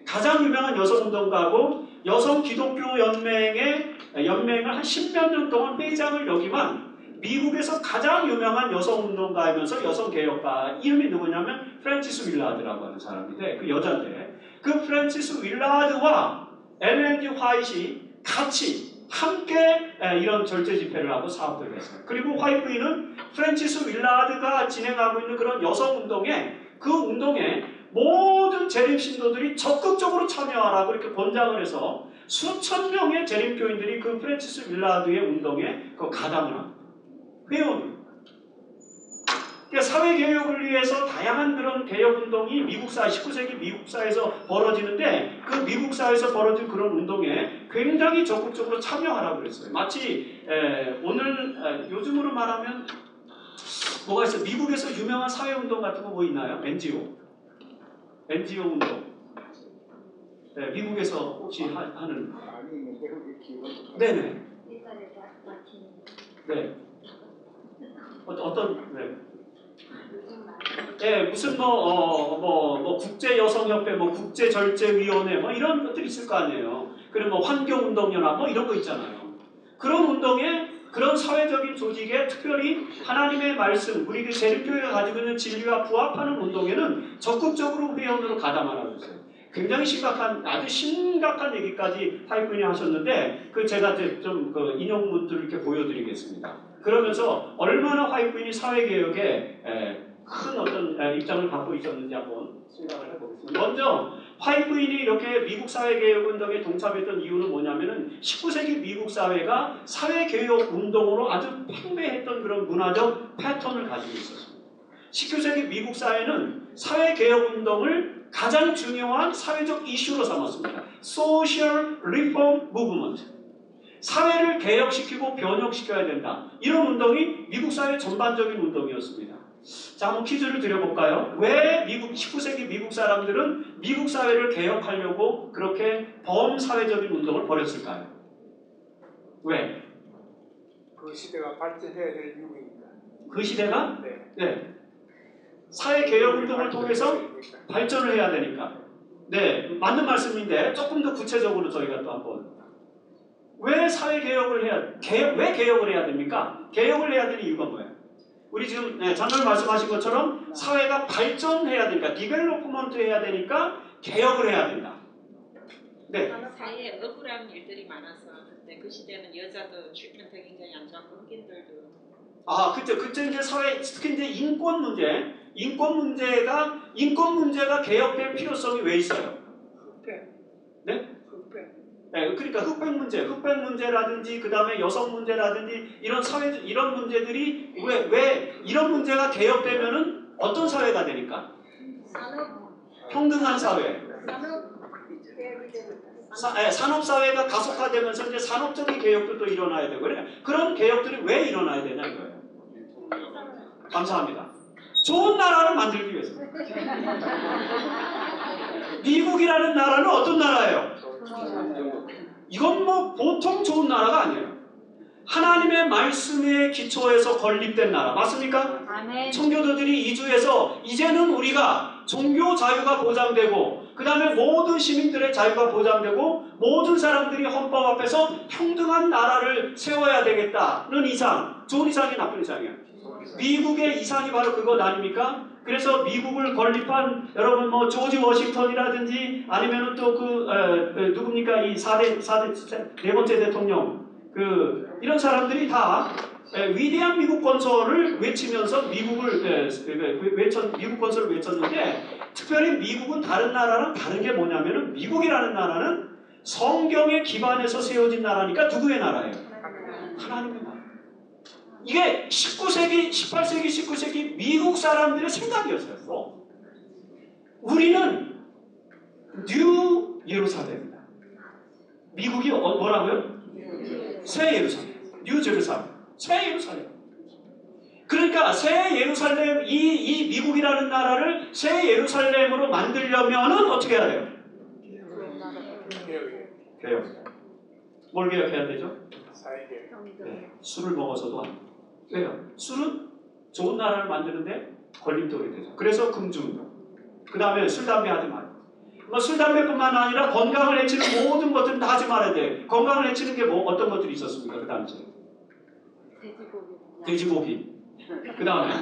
가장 유명한 여성 운동가고 여성 기독교 연맹을 한 10몇 년 동안 회장을 역임한 미국에서 가장 유명한 여성 운동가이면서 여성 개혁가 이름이 누구냐면 프랜시스 윌라드라고 하는 사람인데 그 여자인데 그 프랜시스 윌라드와 엘렌 G 화이트이 같이 함께 이런 절제 집회를 하고 사업들을 했어요. 그리고 화이트인은 프랜시스 윌라드가 진행하고 있는 그런 여성 운동에 그 운동에 모든 재림 신도들이 적극적으로 참여하라고 이렇게 권장을 해서 수천 명의 재림교인들이 그 프랜시스 윌라드의 운동에 가담을 합니다. 회원입니다. 그러니까 사회개혁을 위해서 다양한 그런 개혁운동이 미국사 19세기 미국사에서 벌어지는데 그 미국사에서 벌어진 그런 운동에 굉장히 적극적으로 참여하라고 그랬어요. 마치 오늘 요즘으로 말하면 뭐가 있어요? 미국에서 유명한 사회운동 같은 거 뭐 있나요? NGO 운동. 미국에서 혹시 하는. 네네. 네. 무슨 국제 여성협회, 국제 절제위원회, 이런 것들이 있을 거 아니에요. 그리고 환경운동연합, 이런 거 있잖아요. 그런 운동에, 그런 사회적인 조직에 특별히 하나님의 말씀, 우리 재림교회가 가지고 있는 진리와 부합하는 운동에는 적극적으로 회원으로 가담하라고 했어요. 굉장히 아주 심각한 얘기까지 파이프인이 하셨는데 제가 좀 인용문들을 이렇게 보여드리겠습니다. 그러면서 얼마나 화이트인이 사회개혁에 큰 어떤 입장을 갖고 있었는지 한번 생각을 해보겠습니다. 먼저 화이트인이 이렇게 미국 사회개혁운동에 동참했던 이유는 뭐냐면은 19세기 미국 사회가 사회개혁 운동으로 아주 팽배했던 그런 문화적 패턴을 가지고 있었습니다. 19세기 미국 사회는 사회개혁 운동을 가장 중요한 사회적 이슈로 삼았습니다. Social Reform Movement. 사회를 개혁시키고 변혁시켜야 된다. 이런 운동이 미국 사회 전반적인 운동이었습니다. 자, 한번 퀴즈를 드려볼까요? 왜 19세기 미국 사람들은 미국 사회를 개혁하려고 그렇게 범사회적인 운동을 벌였을까요? 왜? 그 시대가 발전해야 될 이유입니다. 그 시대가? 네. 네. 사회개혁운동을 통해서 발전을 해야 되니까. 네, 맞는 말씀인데 조금 더 구체적으로 저희가 또 한번 왜 사회개혁을 왜 개혁을 해야 됩니까? 개혁을 해야 되는 이유가 뭐예요? 우리 지금 장로님 말씀하신 것처럼 사회가 발전해야 되니까 디벨로프먼트 해야 되니까 개혁을 해야 된다. 네. 사회에 억울한 일들이 많아서 그때 그 시대는 여자도 출판도 굉장히 안 좋았고 흑인들도 그때 이제 사회 특히 이제 인권 문제가 개혁될 필요성이 왜 있어요? 흑백. 네? 흑백. 네, 그러니까 흑백 문제라든지 그 다음에 여성 문제라든지 이런 문제들이 왜 이런 문제가 개혁되면은 어떤 사회가 되니까? 평등한 사회. 산업 사회가 가속화되면서 이제 산업적인 개혁도 또 일어나야 되고 그런 개혁들이 왜 일어나야 되냐 이거예요. 감사합니다. 좋은 나라를 만들기 위해서. 미국이라는 나라는 어떤 나라예요? 이건 뭐 보통 좋은 나라가 아니에요. 하나님의 말씀에 기초해서 건립된 나라 맞습니까? 아멘. 청교도들이 이주해서 이제는 우리가 종교 자유가 보장되고 그 다음에 모든 시민들의 자유가 보장되고 모든 사람들이 헌법 앞에서 평등한 나라를 세워야 되겠다는 이상. 좋은 이상이 나쁜 이상이에요. 미국의 이상이 바로 그것 아닙니까? 그래서 미국을 건립한 여러분 뭐 조지 워싱턴이라든지 아니면은 또 누굽니까 이 4대 네 번째 대통령 이런 사람들이 다 위대한 미국 건설을 외치면서 미국 건설을 외쳤는데 특별히 미국은 다른 나라랑 다른 게 뭐냐면은 미국이라는 나라는 성경에 기반해서 세워진 나라니까 누구의 나라예요? 하나님의 나라. 이게 18세기, 19세기 미국 사람들의 생각이었어요. 우리는 뉴 예루살렘입니다. 미국이 뭐라고요? 새 예루살렘. 뉴 제루살렘. 새 예루살렘. 그러니까 새 예루살렘, 이 미국이라는 나라를 새 예루살렘으로 만들려면은 어떻게 해야 돼요? 개혁. 뭘 개혁해야 되죠? 네, 술을 먹어서도 안 돼요. 왜요? 술은 좋은 나라를 만드는데 걸림돌이 되죠. 그래서 금주운동. 그 다음에 술, 담배 하지 말고. 술, 담배뿐만 아니라 건강을 해치는 모든 것들은 다 하지 말아야 돼. 건강을 해치는 게 어떤 것들이 있었습니까? 그 당시에. 돼지고기. 그 다음에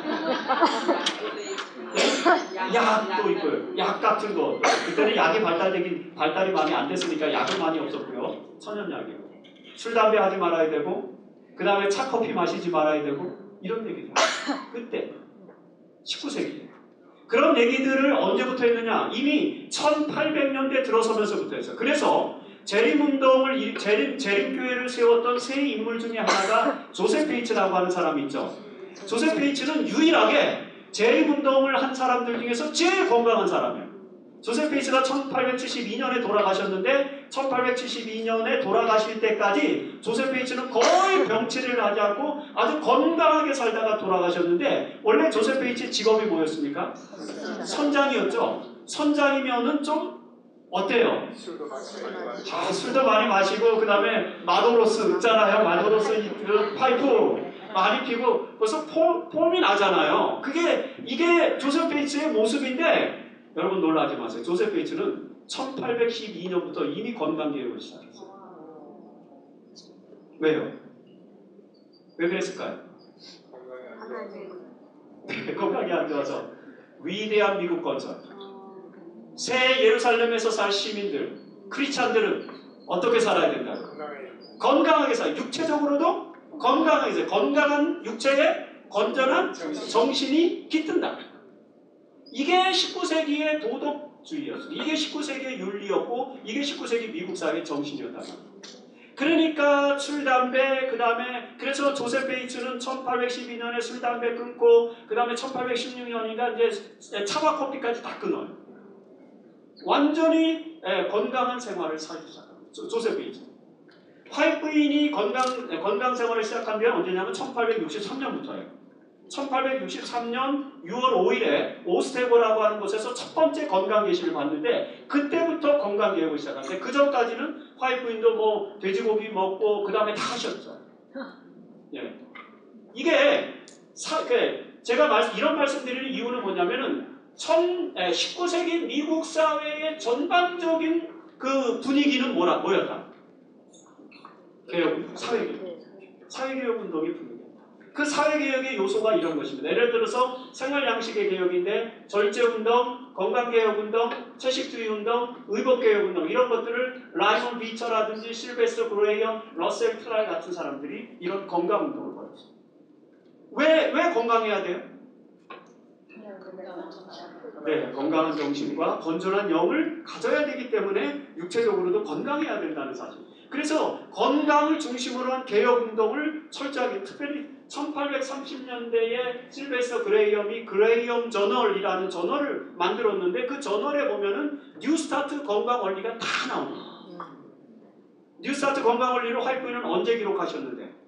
약도 있고요. 약 같은 거. 그때는 약이 발달이 많이 안 됐으니까 약은 많이 없었고요. 천연약이요. 술, 담배 하지 말아야 되고 그 다음에 차, 커피 마시지 말아야 되고 이런 얘기죠. 그때 19세기 그런 얘기들을 언제부터 했느냐? 이미 1800년대 들어서면서부터 했어요. 그래서 재림운동을 재림교회를 세웠던 세 인물 중에 하나가 조셉 페이츠라고 하는 사람이 있죠. 조셉 페이츠는 유일하게 재림운동을 한 사람들 중에서 제일 건강한 사람이에요. 조셉 페이츠가 1872년에 돌아가셨는데 1872년에 돌아가실 때까지 조셉 페이츠는 거의 병치레를 하지 않고 아주 건강하게 살다가 돌아가셨는데 원래 조셉 페이츠의 직업이 뭐였습니까? 선장이었죠. 선장이면은 좀 어때요? 술도 많이 마시고 그 다음에 마도로스 있잖아요. 마도로스 파이프 많이 피고 벌써 폼이 나잖아요. 이게 조셉 페이츠의 모습인데 여러분 놀라지 마세요. 조셉 페이츠는 1812년부터 이미 건강개혁을 시작했어요. 왜요? 왜 그랬을까요? 건강이 안 좋아서 위대한 미국 건설. 새 예루살렘에서 살 시민들, 크리스찬들은 어떻게 살아야 된다? 건강하게 살아요. 육체적으로도 건강하게 살아요. 건강한 육체에 건전한 정신이 깃든다. 이게 19세기의 도덕주의였어요. 이게 19세기의 윤리였고 이게 19세기 미국 사회의 정신이었다. 그러니까 술, 담배, 그 다음에 그래서 조셉 베이츠는 1812년에 술, 담배 끊고 그 다음에 1816년인가 이제 차와 커피까지 다 끊어요. 완전히 건강한 생활을 살기 시작합니다. 조셉 베이츠. 화이트인이 건강 생활을 시작한 게 언제냐면 1863년부터예요. 1863년 6월 5일에 오스테고라고 하는 곳에서 첫 번째 건강 계시를 봤는데 그때부터 건강 개혁을 시작하는데 그 전까지는 화이트인도 뭐 돼지고기 먹고 그 다음에 다 하셨죠. 예. 이게 제가 이런 말씀드리는 이유는 뭐냐면은 19세기 미국 사회의 전반적인 그 분위기는 뭐였다? 개혁, 사회개혁 운동의 분위기. 그 사회개혁의 요소가 이런 것입니다. 예를 들어서 생활양식의 개혁인데 절제운동, 건강개혁운동, 채식주의운동, 의복개혁운동 이런 것들을 라이먼 비처라든지 실베스터 그레이엄, 러셀 클랄 같은 사람들이 이런 건강운동을 벌였어요. 왜 건강해야 돼요? 네, 건강한 정신과 건전한 영을 가져야 되기 때문에 육체적으로도 건강해야 된다는 사실. 그래서 건강을 중심으로 한 개혁운동을 철저하게 특별히 1830년대에 실베스터 그레이엄이 그레이엄 저널이라는 저널을 만들었는데 그 저널에 보면은 뉴스타트 건강 원리가 다 나옵니다. 뉴스타트 건강 원리를 화이트는 언제 기록하셨는데?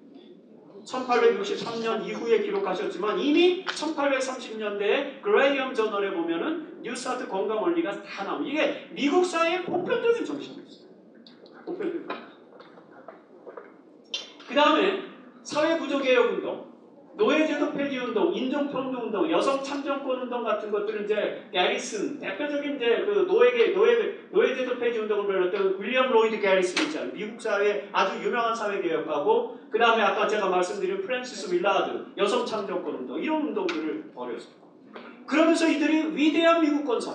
1863년 이후에 기록하셨지만 이미 1830년대에 그레이엄 저널에 보면은 뉴스타트 건강 원리가 다 나옵니다. 이게 미국 사회의 보편적인 정신이었어요. 보편적인 정신. 그 다음에 사회구조개혁운동, 노예제도 폐지운동, 인종평등운동, 여성참정권운동 같은 것들은 이제 게리슨, 대표적인 이제 그 노예제도 폐지운동을 벌였던 윌리엄 로이드 게리슨 있잖아요. 미국 사회의 아주 유명한 사회개혁가고, 그 다음에 아까 제가 말씀드린 프랜시스 윌라드, 여성참정권운동, 이런 운동들을 벌였어요. 그러면서 이들이 위대한 미국 건설.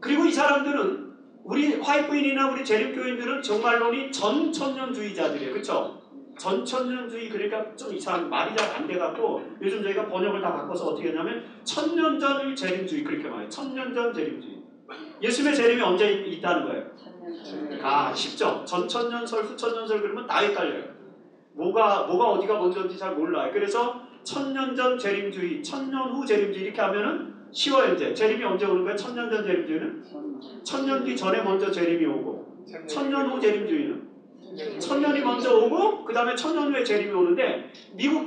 그리고 이 사람들은 우리 화이트인이나 우리 재림교인들은 정말로니 전천년주의자들이에요. 그렇죠? 전천년주의 그러니까 좀 이상한 말이 잘 안 돼갖고 요즘 저희가 번역을 다 바꿔서 어떻게 하냐면 천년전 재림주의 그렇게 말해요. 천년전 재림주의. 예수님의 재림이 언제 있다는 거예요? 쉽죠. 전천년설, 후천년설 그러면 다 헷갈려요. 뭐가 어디가 먼저인지 잘 몰라요. 그래서 천년전 재림주의, 천년 후 재림주의 이렇게 하면은 쉬워요. 이제 재림이 언제 오는 거예요? 천년전 재림주의는? 천년 뒤 전에 먼저 재림이 오고 천년 후 재림주의는? 천년이 먼저 오고 그 다음에 천년 후에 재림이 오는데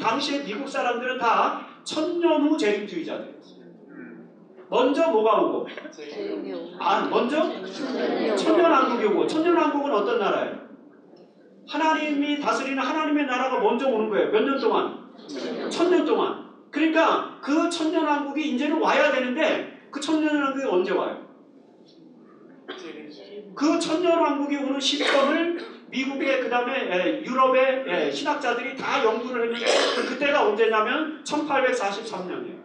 당시에 미국 사람들은 다 천년 후 재림주의자들이었어요. 먼저 뭐가 오고? 먼저 천년왕국이 오고 천년왕국은 어떤 나라예요? 하나님이 다스리는 하나님의 나라가 먼저 오는 거예요. 몇 년 동안? 1000년 동안. 그러니까 그 천년왕국이 이제는 와야 되는데 그 천년왕국이 언제 와요? 그 천년왕국이 오는 시점을 미국의 그 다음에 유럽의 신학자들이 다 연구를 했는데 그때가 언제냐면 1843년이에요.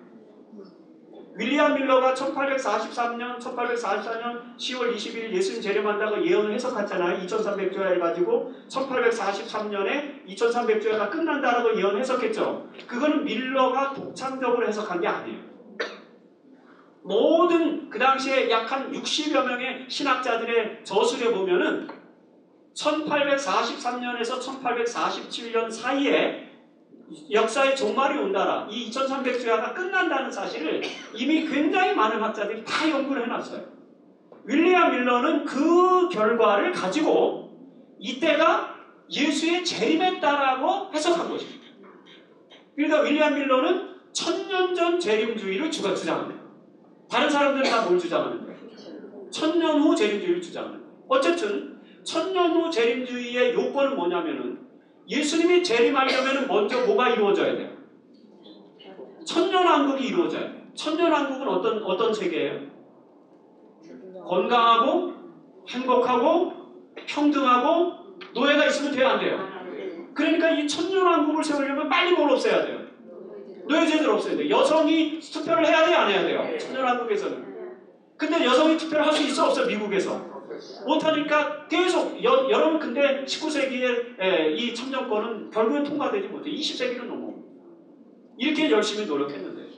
윌리엄 밀러가 1843년 10월 20일 예수님 재림한다고 예언을 해석했잖아요. 2300주야 해가지고 1843년에 2300주야가 끝난다라고 예언을 해석했죠. 그거는 밀러가 독창적으로 해석한 게 아니에요. 모든 그 당시에 약 한 60여 명의 신학자들의 저술에 보면은 1843년에서 1847년 사이에 역사의 종말이 온다라 이 2300주야가 끝난다는 사실을 이미 굉장히 많은 학자들이 다 연구를 해놨어요. 윌리엄 밀러는 그 결과를 가지고 이때가 예수의 재림했다라고 해석한 것입니다. 그러니까 윌리엄 밀러는 천년전 재림주의를 주장합니다. 다른 사람들은 다 뭘 주장하는 거예요? 천년 후 재림주의를 주장하는 거예요. 어쨌든 천년 후 재림주의의 요건은 뭐냐면은 예수님이 재림하려면 먼저 뭐가 이루어져야 돼요? 천년왕국이 이루어져야 돼요. 천년왕국은 어떤 세계예요? 건강하고 행복하고 평등하고 노예가 있으면 돼야 안 돼요. 그러니까 이 천년왕국을 세우려면 빨리 뭘 없애야 돼요? 노예제도를 없애야 돼요. 여성이 투표를 해야 돼요? 안 해야 돼요? 천년왕국에서는. 근데 여성이 투표를 할 수 있어 없어 미국에서? 못하니까 계속 여러분 근데 19세기에 이 참정권은 결국엔 통과되지 못해. 20세기는 넘어. 이렇게 열심히 노력했는데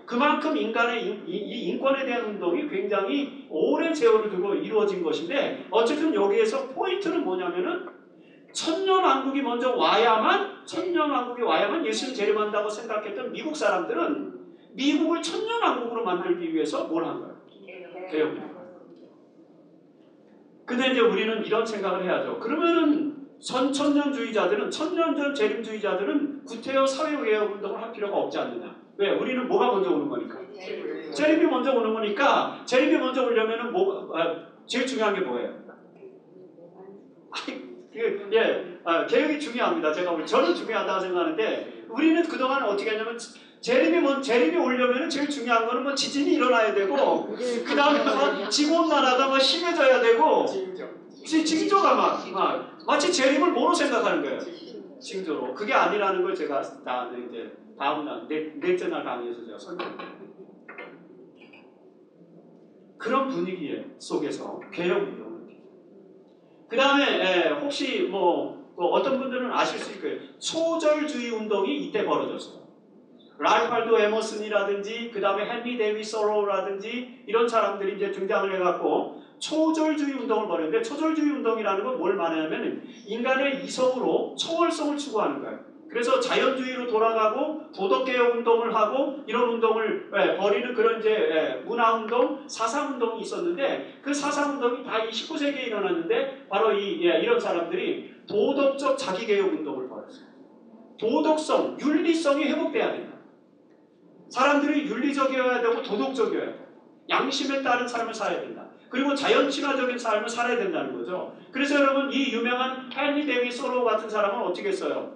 그만큼 인간의 이 인권에 대한 운동이 굉장히 오랜 세월을 두고 이루어진 것인데 어쨌든 여기에서 포인트는 뭐냐면은 천년왕국이 먼저 와야만 예수를 재림한다고 생각했던 미국 사람들은 미국을 천년왕국으로 만들기 위해서 뭘 한 거예요? 개혁. 근데 이제 우리는 이런 생각을 해야죠. 그러면은 천년주의자들은 천년전 재림주의자들은 구태여 사회개혁 운동을 할 필요가 없지 않느냐? 왜? 우리는 뭐가 먼저 오는 거니까. 재림이 먼저 오는 거니까 재림이 먼저 오려면은 제일 중요한 게 뭐예요? 개혁이 중요합니다. 저는 중요하다고 생각하는데 우리는 그동안 어떻게 했냐면 재림이 오려면 제일 중요한 거는 뭐 지진이 일어나야 되고 그 다음에 뭐 지구온난화가 심해져야 되고 징조가 마치 재림을 뭐로 생각하는 거예요? 징조로. 그게 아니라는 걸 제가 이제 다음 날 넷째 날 강의에서 제가 설명드릴게요. 그런 분위기 속에서 개혁운동. 그 다음에 혹시 뭐 어떤 분들은 아실 수 있을 거예요. 초절주의 운동이 이때 벌어졌어요. 랄프 월도 에머슨이라든지 그 다음에 헨리 데이비스 소로우라든지 이런 사람들이 이제 등장을 해갖고 초절주의 운동을 벌였는데 초절주의 운동이라는 건 뭘 말하냐면 인간의 이성으로 초월성을 추구하는 거예요. 그래서 자연주의로 돌아가고 도덕개혁 운동을 하고 이런 운동을 벌이는 그런 이제 문화운동, 사상운동이 있었는데 그 사상운동이 다 이 19세기에 일어났는데 바로 이런 사람들이 도덕적 자기개혁 운동을 벌였어요. 도덕성, 윤리성이 회복돼야 된다. 사람들이 윤리적이어야 되고 도덕적이어야 돼. 양심에 따른 삶을 살아야 된다. 그리고 자연 친화적인 삶을 살아야 된다는 거죠. 그래서 여러분 이 유명한 헨리 데이비스 소로우 같은 사람은 어떻게 했어요?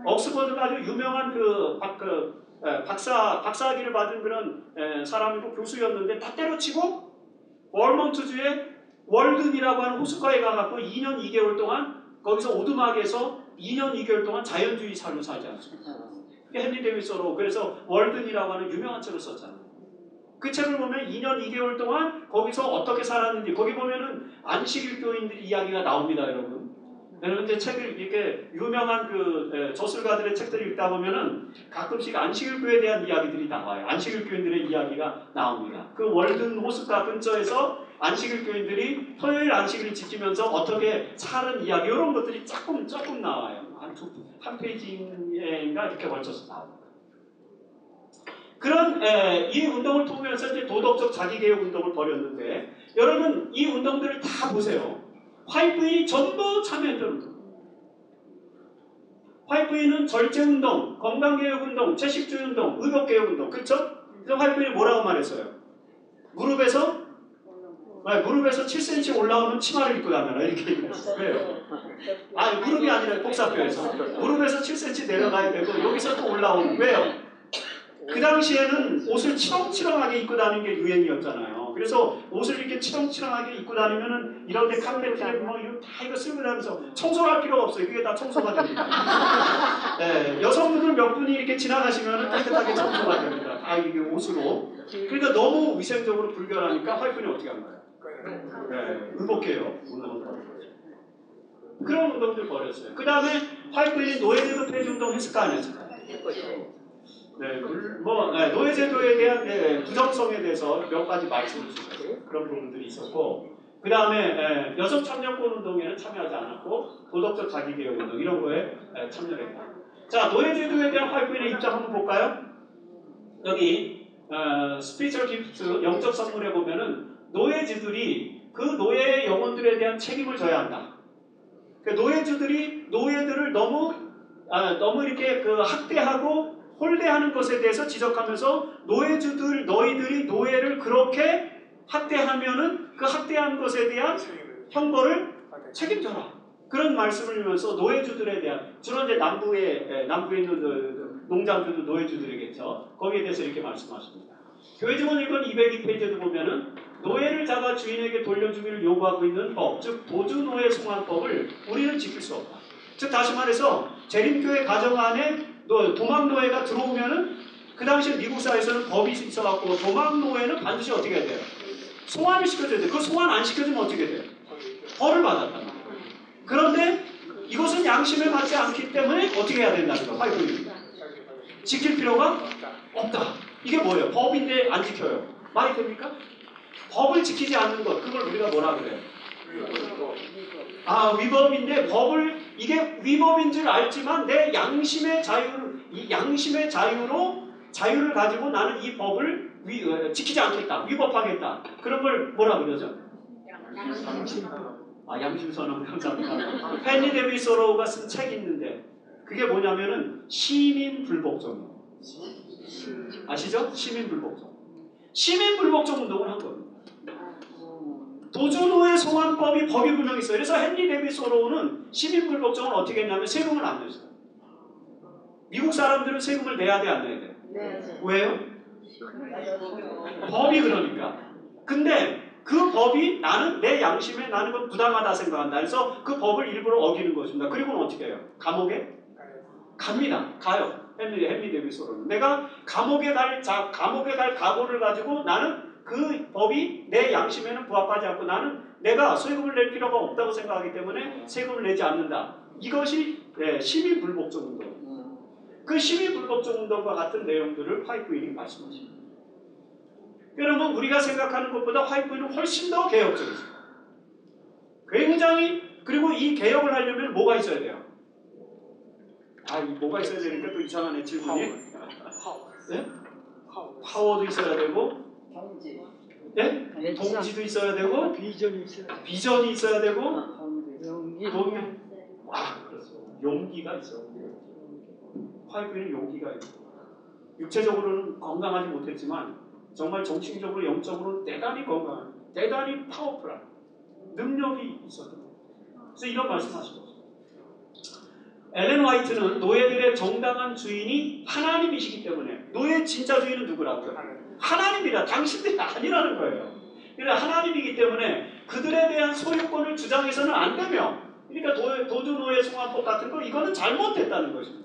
옥스퍼드 아주 유명한 박사학위를 받은 그런 사람이고 교수였는데 다 때려치고 월먼트주의 월든이라고 하는 호숫가에 가갖고 2년 2개월 동안 거기서 오두막에서 2년 2개월 동안 자연주의 삶을 살지 않습니다. 헨리 데이비스 소로우 그래서 월든이라고 하는 유명한 책을 썼잖아요. 그 책을 보면 2년 2개월 동안 거기서 어떻게 살았는지 거기 보면은 안식일교인들 이야기가 나옵니다, 여러분. 여러분 이제 책을 이렇게 유명한 저술가들의 책들을 읽다 보면은 가끔씩 안식일교에 대한 이야기들이 나와요. 안식일교인들의 이야기가 나옵니다. 그 월든 호숫가 근처에서 안식일교인들이 토요일 안식일을 지키면서 어떻게 사는 이야기 이런 것들이 조금 나와요. 한 페이지인가 이렇게 걸쳐서 나옵니다. 그런 이 운동을 통해서 이제 도덕적 자기개혁 운동을 벌였는데 여러분 이 운동들을 다 보세요. 화이트인이 전부 참여했던 운동. 화이트인은 절제운동, 건강개혁운동, 채식주의운동, 의복개혁운동 그렇죠? 그래서 화이트인이 뭐라고 말했어요? 무릎에서 7cm 올라오는 치마를 입고 다녀라 이렇게 얘기했어요. 왜요? 무릎이 아니라 복사표에서 무릎에서 7cm 내려가야 되고 여기서 또 올라오는 왜요? 그 당시에는 옷을 치렁치렁하게 입고 다니는 게 유행이었잖아요. 그래서 옷을 이렇게 치렁치렁하게 입고 다니면은 이런 데 카페트에 뭐 이거 쓰고 다니면서 청소할 필요가 없어요. 그게 다 청소가 됩니다. 여성분들 몇 분이 이렇게 지나가시면은 깨끗하게 청소가 됩니다. 다 이게 옷으로. 그러니까 너무 위생적으로 불결하니까 화이트는 어떻게 한 거예요? 의복해요. 그런 운동들 벌였어요. 그 다음에 화이트는 노예제도 폐지 운동 했을까 안 했을까? 노예제도에 대한 부정성에 대해서 몇 가지 말씀을 주셨어요. 그런 부분들이 있었고 그 다음에 여성 참여권 운동에는 참여하지 않았고 도덕적 자기개혁 운동 이런 거에 참여를 했다. 자, 노예제도에 대한 화이트의 입장 한번 볼까요? 여기 스피리추얼 기프트 영적 선물에 보면은 노예주들이 그 노예의 영혼들에 대한 책임을 져야 한다. 노예주들이 노예들을 너무 이렇게 학대하고 홀대하는 것에 대해서 지적하면서 너희들이 노예를 그렇게 학대하면은 그 학대한 것에 대한 형벌을 책임져라. 그런 말씀을 하면서 노예주들에 대한 주로 이제 남부에 있는 농장주도 노예주들이겠죠. 거기에 대해서 이렇게 말씀하십니다. 교회증언 1권 202페이지에도 보면은 노예를 잡아 주인에게 돌려주기를 요구하고 있는 법, 즉 도주노예 송환법을 우리는 지킬 수 없다. 즉 다시 말해서 재림교회 가정 안에 도망노예가 들어오면은 그 당시에 미국 사회에서는 법이 있어갖고 도망 노예는 반드시 어떻게 해야 돼요? 송환을 시켜줘야 돼요. 그 송환 안 시켜주면 어떻게 돼요? 벌을 받았단 말이에요. 그런데 이것은 양심에 맞지 않기 때문에 어떻게 해야 된다는 거예요? 화이트님. 지킬 필요가 없다. 이게 뭐예요? 법인데 안 지켜요. 말이 됩니까? 법을 지키지 않는 것, 그걸 우리가 뭐라 그래요? 위법인데 법을, 이게 위법인 줄 알지만 내 양심의 이 양심의 자유를 가지고 나는 이 법을 지키지 않겠다. 위법하겠다. 그런 걸 뭐라 그러죠? 양심선언. 감사합니다. 헨리 데비 소로우가 쓴 책이 있는데 그게 뭐냐면은 시민불복종이에요. 아시죠? 시민불복종. 시민불복종 운동을 한 겁니다. 도주노예 송환법이 법이 분명히 있어요. 그래서 헨리 데비 소로우는 시민불복종을 어떻게 했냐면 세금을 안 냈어요. 미국 사람들은 세금을 내야 돼, 안 내야 돼? 네. 왜요? 법이 그러니까. 근데 그 법이 나는 내 양심에 나는 건 부당하다 생각한다. 그래서 그 법을 일부러 어기는 것입니다. 그리고는 어떻게 해요? 감옥에 갑니다. 가요. 헨리 데비 소로는. 내가 감옥에 갈 각오를 가지고 나는 그 법이 내 양심에는 부합하지 않고 나는 내가 세금을 낼 필요가 없다고 생각하기 때문에 세금을 내지 않는다. 이것이 시민불복종 운동. 그 시민불복종 운동과 같은 내용들을 화이트윈이 말씀하십니다. 여러분 우리가 생각하는 것보다 화이트윈은 훨씬 더 개혁적이죠. 굉장히. 그리고 이 개혁을 하려면 뭐가 있어야 돼요? 이 뭐가 있어야 되니까 또 이상하네 질문이. 네? 파워도 있어야 되고, 네? 동지도 있어야 되고, 비전이 있어야 되고, 용기가 있어요. 화이트윈은 용기가 있고, 육체적으로는 건강하지 못했지만 정말 정신적으로 영적으로 대단히 건강한, 대단히 파워풀한 능력이 있었던 거예요. 그래서 이런 말씀하시고, 엘렌 화이트는 노예들의 정당한 주인이 하나님이시기 때문에, 노예 진짜 주인은 누구라고요? 하나님이라. 당신들이 아니라는 거예요. 그러니까 하나님이기 때문에 그들에 대한 소유권을 주장해서는 안 되며, 그러니까 도주노예 송환법 같은 거 이거는 잘못됐다는 것입니다.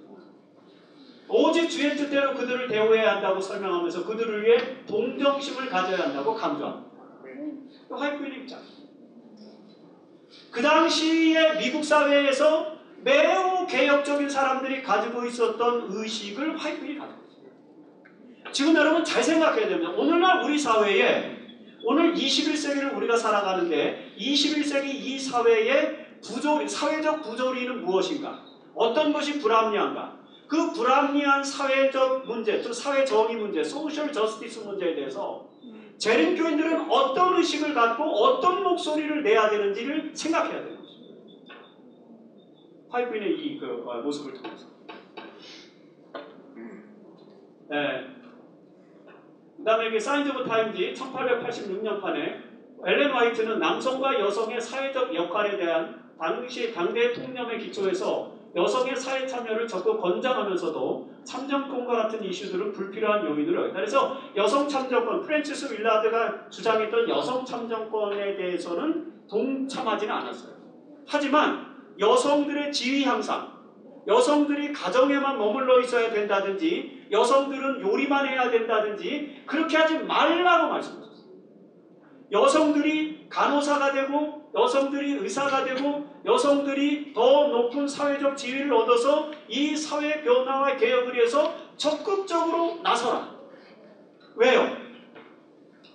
오직 주의 뜻대로 그들을 대우해야 한다고 설명하면서 그들을 위해 동정심을 가져야 한다고 강조합니다. 화이트윈의 입장. 그 당시에 미국 사회에서 매우 개혁적인 사람들이 가지고 있었던 의식을 화이트윈이 가지고 있습니다. 지금 여러분 잘 생각해야 됩니다. 오늘날 우리 사회에, 오늘 21세기를 우리가 살아가는데 21세기 이 사회의 사회적 부조리는 무엇인가? 어떤 것이 불합리한가? 그 불합리한 사회적 문제, 또 사회 정의 문제, 소셜 저스티스 문제에 대해서 재림교인들은 어떤 의식을 갖고 어떤 목소리를 내야 되는지를 생각해야 되는 것입니다. 화이트윈의 이 모습을 통해서. 그 다음에 사인즈 오브 타임지 1886년판에 엘렌 화이트는 남성과 여성의 사회적 역할에 대한 당대 통념에 기초해서 여성의 사회 참여를 적극 권장하면서도 참정권과 같은 이슈들은 불필요한 요인으로 여겼다. 그래서 여성 참정권, 프랜시스 윌라드가 주장했던 여성 참정권에 대해서는 동참하지는 않았어요. 하지만 여성들의 지위 향상, 여성들이 가정에만 머물러 있어야 된다든지, 여성들은 요리만 해야 된다든지 그렇게 하지 말라고 말씀하셨어요. 여성들이 간호사가 되고, 여성들이 의사가 되고, 여성들이 더 높은 사회적 지위를 얻어서 이 사회 변화와 개혁을 위해서 적극적으로 나서라. 왜요?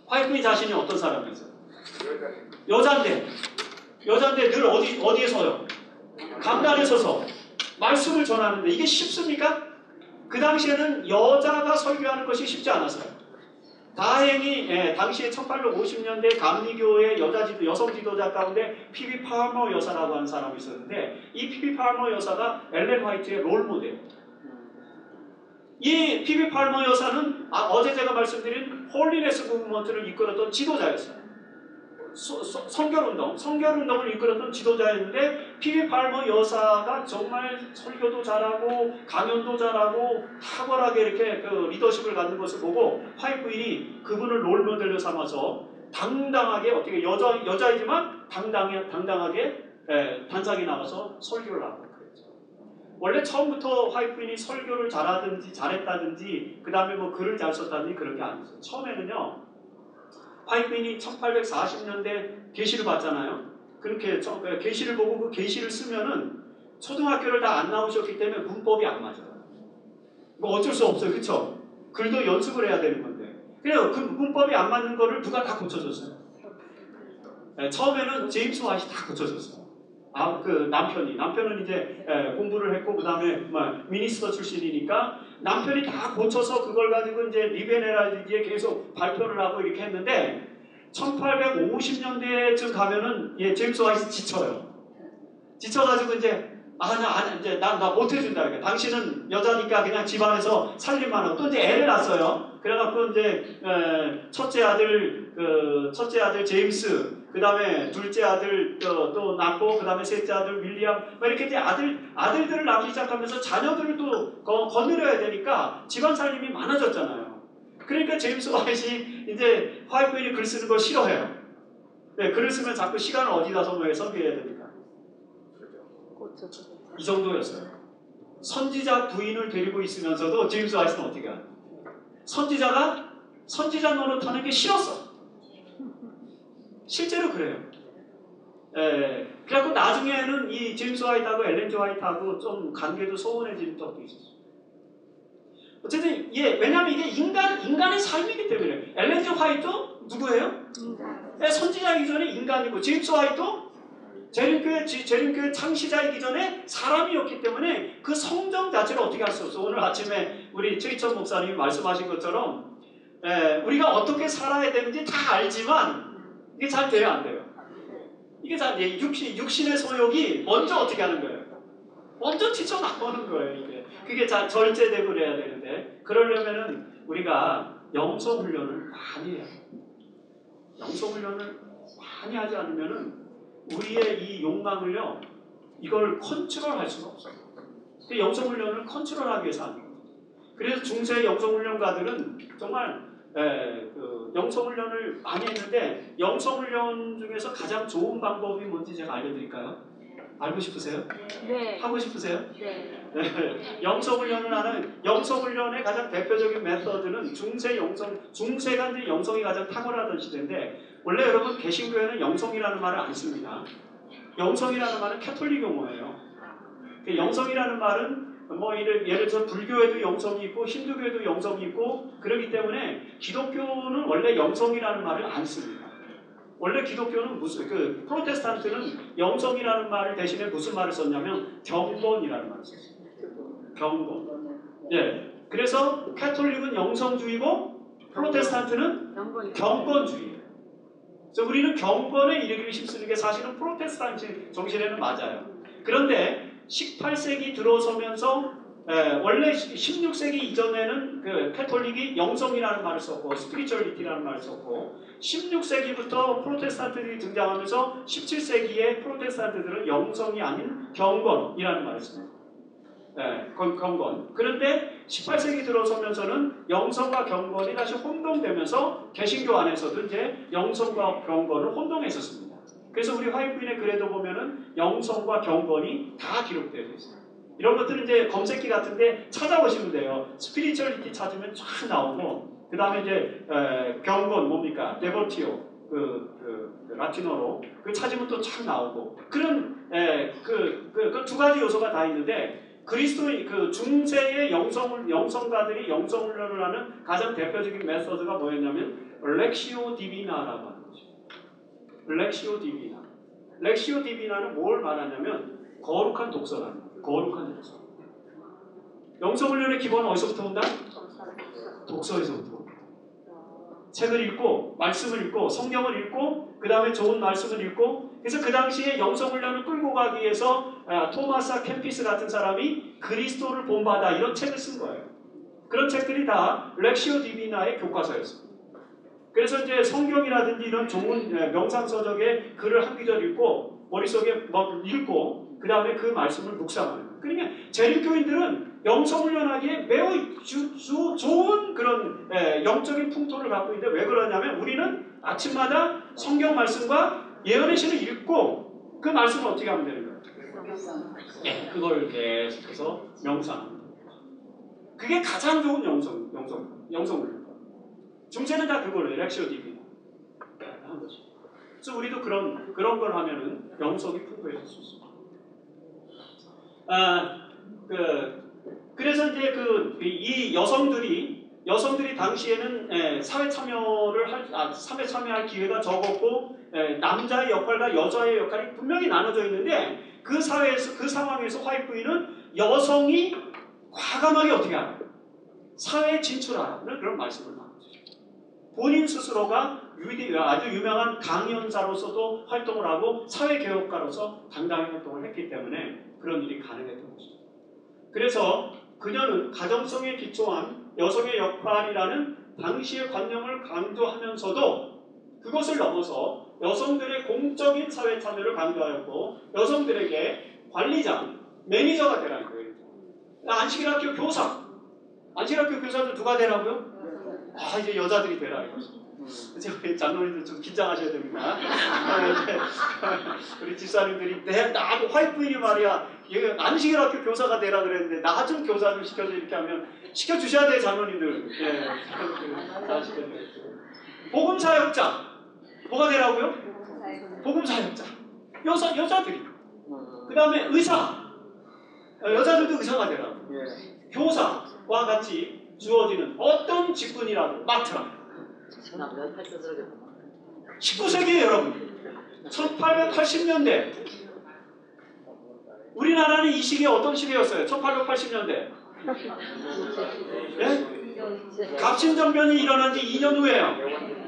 화이트윈 자신이 어떤 사람이었어요? 여잔데 늘 어디에 서요? 강단에 서서 말씀을 전하는데 이게 쉽습니까? 그 당시에는 여자가 설교하는 것이 쉽지 않았어요. 다행히 당시에 1850년대 감리교의 여성 지도자 가운데 피비 팔머 여사라고 하는 사람이 있었는데, 이 피비 팔머 여사가 엘렌 화이트의 롤모델입니다. 이 피비 팔머 여사는 어제 제가 말씀드린 홀리네스 무브먼트를 이끌었던 지도자였어요. 성결운동을 이끌었던 지도자였는데, 피비 팔머 여사가 정말 설교도 잘하고 강연도 잘하고 탁월하게 이렇게 리더십을 갖는 것을 보고 화이트윈이 그분을 롤모델로 삼아서 당당하게, 어떻게 여자이지만 당당하게 단상에 나가서 설교를 하고 그랬죠. 원래 처음부터 화이트인이 설교를 잘했다든지 그 다음에 뭐 글을 잘 썼다든지 그런 게 아니었어요. 처음에는요, 화이트인이 1840년대 계시를 봤잖아요. 그렇게 계시를 보고 그 계시를 쓰면은 초등학교를 다 안 나오셨기 때문에 문법이 안 맞아요. 뭐 어쩔 수 없어요, 그렇죠? 글도 연습을 해야 되는 건데. 그래요, 그 문법이 안 맞는 거를 누가 다 고쳐줬어요. 네, 처음에는 제임스 화이트 다 고쳐줬어요. 그 남편은 이제 공부를 했고 그 다음에 미니스터 출신이니까 남편이 다 고쳐서 그걸 가지고 이제 리베네라지에 계속 발표를 하고 이렇게 했는데 1850년대쯤 가면은 제임스 화이트 지쳐요. 지쳐가지고 이제 나 못해준다. 그러니까 당신은 여자니까 그냥 집안에서 살림만 하고 또 이제 애를 낳았어요. 그래갖고 이제 첫째 아들 제임스, 그 다음에 둘째 아들 또 낳고 그 다음에 셋째 아들 윌리엄, 이렇게 이제 아들들을 낳기 시작하면서 자녀들을 또 거느려야 되니까 집안 살림이 많아졌잖아요. 그러니까 제임스 화이트이 이제 화이트인이 글 쓰는 걸 싫어해요. 네, 글을 쓰면 자꾸 시간을 어디다 소모해서 해야 되니까. 이 정도였어요. 선지자 부인을 데리고 있으면서도 제임스 화이트는 어떻게 하냐? 선지자 노릇하는 게 싫었어. 실제로 그래요. 그래갖고 나중에는 이 제임스 화이트하고 엘렌 G 화이트하고 좀 관계도 소원해진 적도 있었어요. 어쨌든 왜냐하면 이게 인간의 삶이기 때문에. 엘렌 G 화이트도 누구예요? 선지자이기 전에 인간이고, 제임스 화이트도 재림교회 창시자이기 전에 사람이었기 때문에 그 성정 자체를 어떻게 할 수 없어. 오늘 아침에 우리 최희천 목사님이 말씀하신 것처럼 우리가 어떻게 살아야 되는지 다 알지만 이게 잘 돼요, 안 돼요? 이게 잘 육신의 소욕이 먼저 어떻게 하는 거예요? 먼저 튀쳐나오는 거예요. 그게 잘 절제되고 그래야 되는데, 그러려면은 우리가 영성훈련을 많이 해야 돼요. 영성훈련을 많이 하지 않으면은 우리의 이 욕망을요, 이걸 컨트롤할 수가 없어요. 영성훈련을 컨트롤하기 위해서 하는 거예요. 그래서 중세 영성훈련가들은 정말 영성훈련을 많이 했는데, 영성훈련 중에서 가장 좋은 방법이 뭔지 제가 알려드릴까요? 알고 싶으세요? 네. 하고 싶으세요? 네. 영성훈련을 하는, 영성훈련의 가장 대표적인 메서드는 중세가 이제 영성이 가장 탁월하던 시대인데, 원래 여러분 개신교회는 영성이라는 말을 안 씁니다. 영성이라는 말은 캐톨릭 용어예요. 영성이라는 말은 예를 들어서 불교에도 영성이 있고 힌두교에도 영성이 있고 그렇기 때문에 기독교는 원래 영성이라는 말을 안 씁니다. 원래 기독교는 그 프로테스탄트는 영성이라는 말을 대신에 무슨 말을 썼냐면 경건이라는 말을 썼어요. 경건. 예. 그래서 캐톨릭은 영성주의고 프로테스탄트는 경건주의예요. 그래서 우리는 경건에 이르기를 힘쓰는 게 사실은 프로테스탄트 정신에는 맞아요. 그런데 18세기 들어서면서 원래 16세기 이전에는 그 캐톨릭이 영성이라는 말을 썼고 스피리추얼리티라는 말을 썼고 16세기부터 프로테스탄트들이 등장하면서 17세기에 프로테스탄트들은 영성이 아닌 경건이라는 말을 씁니다. 경건. 그런데 18세기 들어서면서는 영성과 경건이 다시 혼동되면서 개신교 안에서도 이제 영성과 경건을 혼동했었습니다. 그래서 우리 화요일에 글에도 보면은 영성과 경건이 다 기록되어 있어요. 이런 것들은 이제 검색기 같은데 찾아보시면 돼요. 스피리추얼리티 찾으면 쫙 나오고, 그 다음에 이제 경건 뭡니까? 데보티오 그 라틴어로 그 찾으면 또 쫙 나오고, 그런 그 두 가지 요소가 다 있는데, 그리스도인 그 중세의 영성가들이 영성훈련을 하는 가장 대표적인 메소드가 뭐였냐면 렉시오 디비나라고 하는 거죠. 렉시오 디비나. 렉시오 디비나는 뭘 말하냐면 거룩한 독서라는 거예요. 거룩한 독서. 영성훈련의 기본은 어디서부터 온다? 독서에서부터 온다. 책을 읽고 말씀을 읽고 성경을 읽고 그 다음에 좋은 말씀을 읽고, 그래서 그 당시에 영성훈련을 끌고 가기 위해서 토마스 캠피스 같은 사람이 그리스도를 본받아 이런 책을 쓴 거예요. 그런 책들이 다 렉시오 디비나의 교과서였습니다. 그래서 이제 성경이라든지 이런 좋은 명상서적에 글을 한 구절 읽고 머릿속에 읽고 그 다음에 그 말씀을 묵상하는 거예요. 그러니까 재림교인들은 영성훈련하기에 매우 좋은 그런 영적인 풍토를 갖고 있는데, 왜 그러냐면 우리는 아침마다 성경 말씀과 예언의 시를 읽고 그 말씀을 어떻게 하면 되는 거예요? 예, 그걸 계속해서 명상합니다. 그게 가장 좋은 영성을. 중세는 다 그걸로 렉시오 디비나 한 거죠. 그래서 우리도 그런 걸 하면은 영성이 풍부해질 수 있습니다. 그래서 이제 이 여성들이 당시에는 사회 참여할 기회가 적었고 남자의 역할과 여자의 역할이 분명히 나눠져 있는데 그 상황에서 화이트부인은 여성이 과감하게 어떻게 하라? 사회에 진출하라는 그런 말씀을 나누죠. 본인 스스로가 아주 유명한 강연사로서도 활동을 하고 사회개혁가로서 당당히 활동을 했기 때문에 그런 일이 가능했던 것입니다. 그래서 그녀는 가정성에 기초한 여성의 역할이라는 당시의 관념을 강조하면서도 그것을 넘어서 여성들의 공적인 사회 참여를 강조하였고 여성들에게 관리자, 매니저가 되라는 거예요. 안식일학교 교사. 안식일학교 교사도 누가 되라고요? 이제 여자들이 되라 이거죠. 우리 장로님들 좀 긴장하셔야 됩니다. 우리 집사님들이 나도 화이트부인이 말이야 안식일학교 교사가 되라 그랬는데 나 좀 교사 좀 시켜줘 이렇게 하면 시켜주셔야 돼요 장로님들. 다 시켜줘요. 복음사역자 뭐가 되라고요? 복음사역자 여자들이. 그 다음에 의사 여자들도 의사가 되라고. 교사와 같이 주어지는 어떤 직분이라도 맡으라. 19세기에 여러분 1880년대 우리나라는 이 시기에 어떤 시기였어요? 1880년대 예? 갑신정변이 일어난 지 2년 후에요.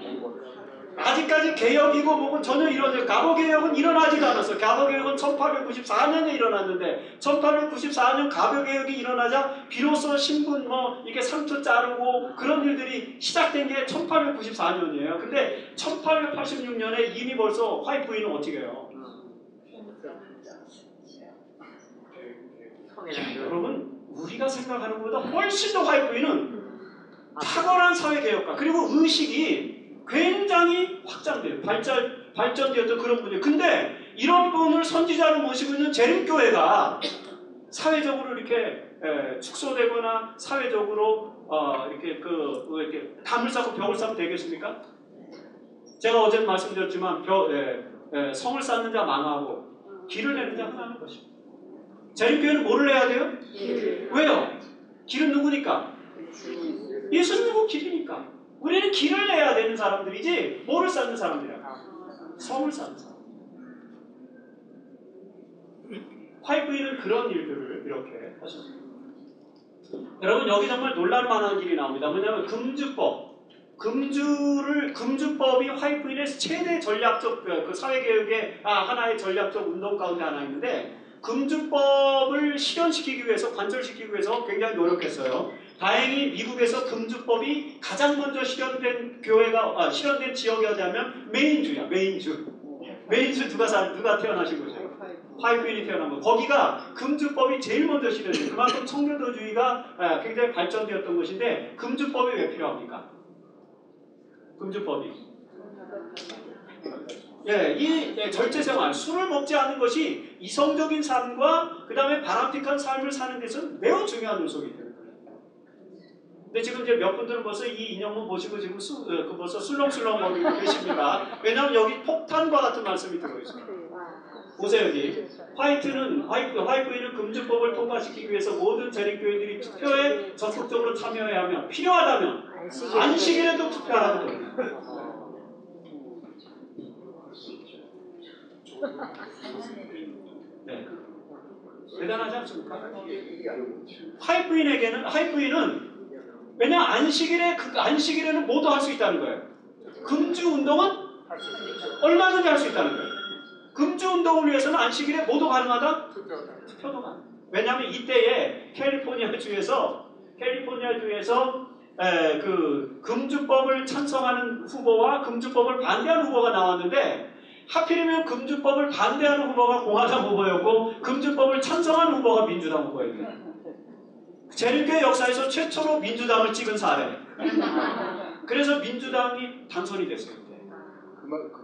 아직까지 개혁이고 뭐고 전혀 이루어져 가보개혁은 일어나지도 않았어요. 가보개혁은 1894년에 일어났는데 1894년 가보개혁이 일어나자 비로소 신분 이렇게 상처 자르고 그런 일들이 시작된 게 1894년이에요. 근데 1886년에 이미 벌써 화이트부인은 어떻게 해요? 여러분 우리가 생각하는 것보다 훨씬 더 화이트부인은 탁월한 사회개혁가 그리고 의식이 굉장히 확장돼요. 발전되었던 그런 분이에요. 근데 이런 분을 선지자로 모시고 있는 재림교회가 사회적으로 이렇게 축소되거나 사회적으로 이렇게 담을 쌓고 벽을 쌓으면 되겠습니까? 제가 어제 말씀드렸지만 성을 쌓는 자 망하고 길을 내는 자 흥하는 것입니다. 재림교회는 뭐를 해야 돼요? 왜요? 길은 누구니까? 예수님은 길이니까. 우리는 길을 내야 되는 사람들이지 뭐를 쌓는 사람들이야? 성을 쌓는 사람. 화이트부인은 그런 일들을 이렇게 하셨습니다. 여러분 여기 정말 놀랄만한 일이 나옵니다. 뭐냐면 금주법이 화이트부인의 최대 전략적 그 사회개혁의 하나의 전략적 운동 가운데 하나였는데 금주법을 실현시키기 위해서 관철시키기 위해서 굉장히 노력했어요. 다행히 미국에서 금주법이 가장 먼저 실현된 실현된 지역이 어디냐면 메인주야. 메인주 누가 태어나신 거죠? 화이트부인이 태어난 거. 거기가 금주법이 제일 먼저 실현돼요. 그만큼 청교도주의가 굉장히 발전되었던 것인데 금주법이 왜 필요합니까? 금주법이 이 절제생활, 술을 먹지 않는 것이 이성적인 삶과 그 다음에 바람직한 삶을 사는 데서는 매우 중요한 요소이기 때문에. 근데 지금 이제 몇 분들은 벌써 이 인형문 보시고 지금 벌써 술렁술렁 거리고 계십니다. 왜냐하면 여기 폭탄과 같은 말씀이 들어있어요. 보세요 여기. 화이트부인은 금주법을 통과시키기 위해서 모든 재림교회들이 투표에 적극적으로 참여해야 하며 필요하다면 안식일에도 투표하라고 합니다. 네. 대단하지 않습니까? 화이트부인은 왜냐하면 안식일에는 모두 할 수 있다는 거예요. 금주 운동은 얼마든지 할 수 있다는 거예요. 금주 운동을 위해서는 안식일에 모두 가능하다? 투표도 가능. 왜냐하면 이때에 캘리포니아주에서 그 금주법을 찬성하는 후보와 금주법을 반대하는 후보가 나왔는데 하필이면 금주법을 반대하는 후보가 공화당 후보였고 금주법을 찬성하는 후보가 민주당 후보였어요. 재림교회 역사에서 최초로 민주당을 찍은 사례. 그래서 민주당이 당선이 됐어요.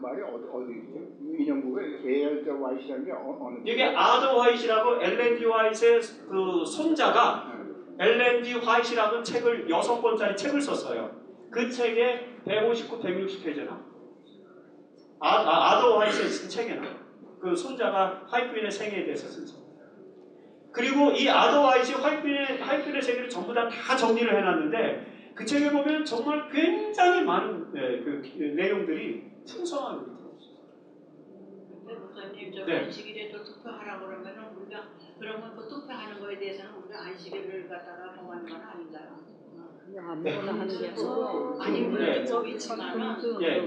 말이 어디 있죠? 인형국에 계열적 화이트라는 게 어느? 이게 아더 화이트라고 엘렌 디 화이트의 그 손자가 엘렌 디 화이트라는 책을 6권짜리 책을 썼어요. 그 책에 159, 160페이지나 아더 화이트의 책에는 그 손자가 화이트빈의 생애에 대해서 쓴 책. 그리고 이 아더 화이트 화이트빈의 생애를 전부 다 정리를 해놨는데 그 책에 보면 정말 굉장히 많은 그 내용들이 풍성하게 들어있어요. 목사님, 저 네. 안식일에도 투표하라고 그러면은 우리가 그러면 그 투표하는 거에 대해서는 우리가 안식일을 갖다가 정하는 건 아닌가요? 아무거나 하는 게 아니고 아니 물론 네. 법이 있지만은 예,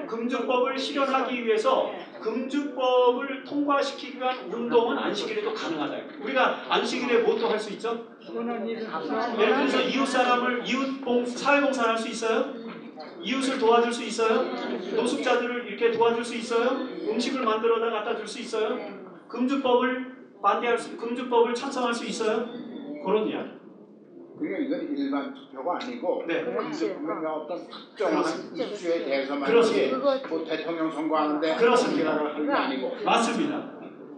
금주법을 실현하기 위해서 금주법을 통과시키기 위한 운동은 안식일에도 가능하다. 우리가 안식일에 뭣도 할 수 있죠? 예를 들어서 이웃 사람을 사회봉사를 할 수 있어요? 이웃을 도와줄 수 있어요? 노숙자들을 이렇게 도와줄 수 있어요? 음식을 만들어다 갖다 줄 수 있어요? 금주법을 금주법을 찬성할 수 있어요? 그런 이야기. 그러니까 이건 일반 투표가 아니고 네. 금주법과 어떤 특정한 그렇지. 이슈에 대해서만 그렇습니다. 뭐 대통령 선거하는데 그렇습니다. 하는 게 아니고 맞습니다.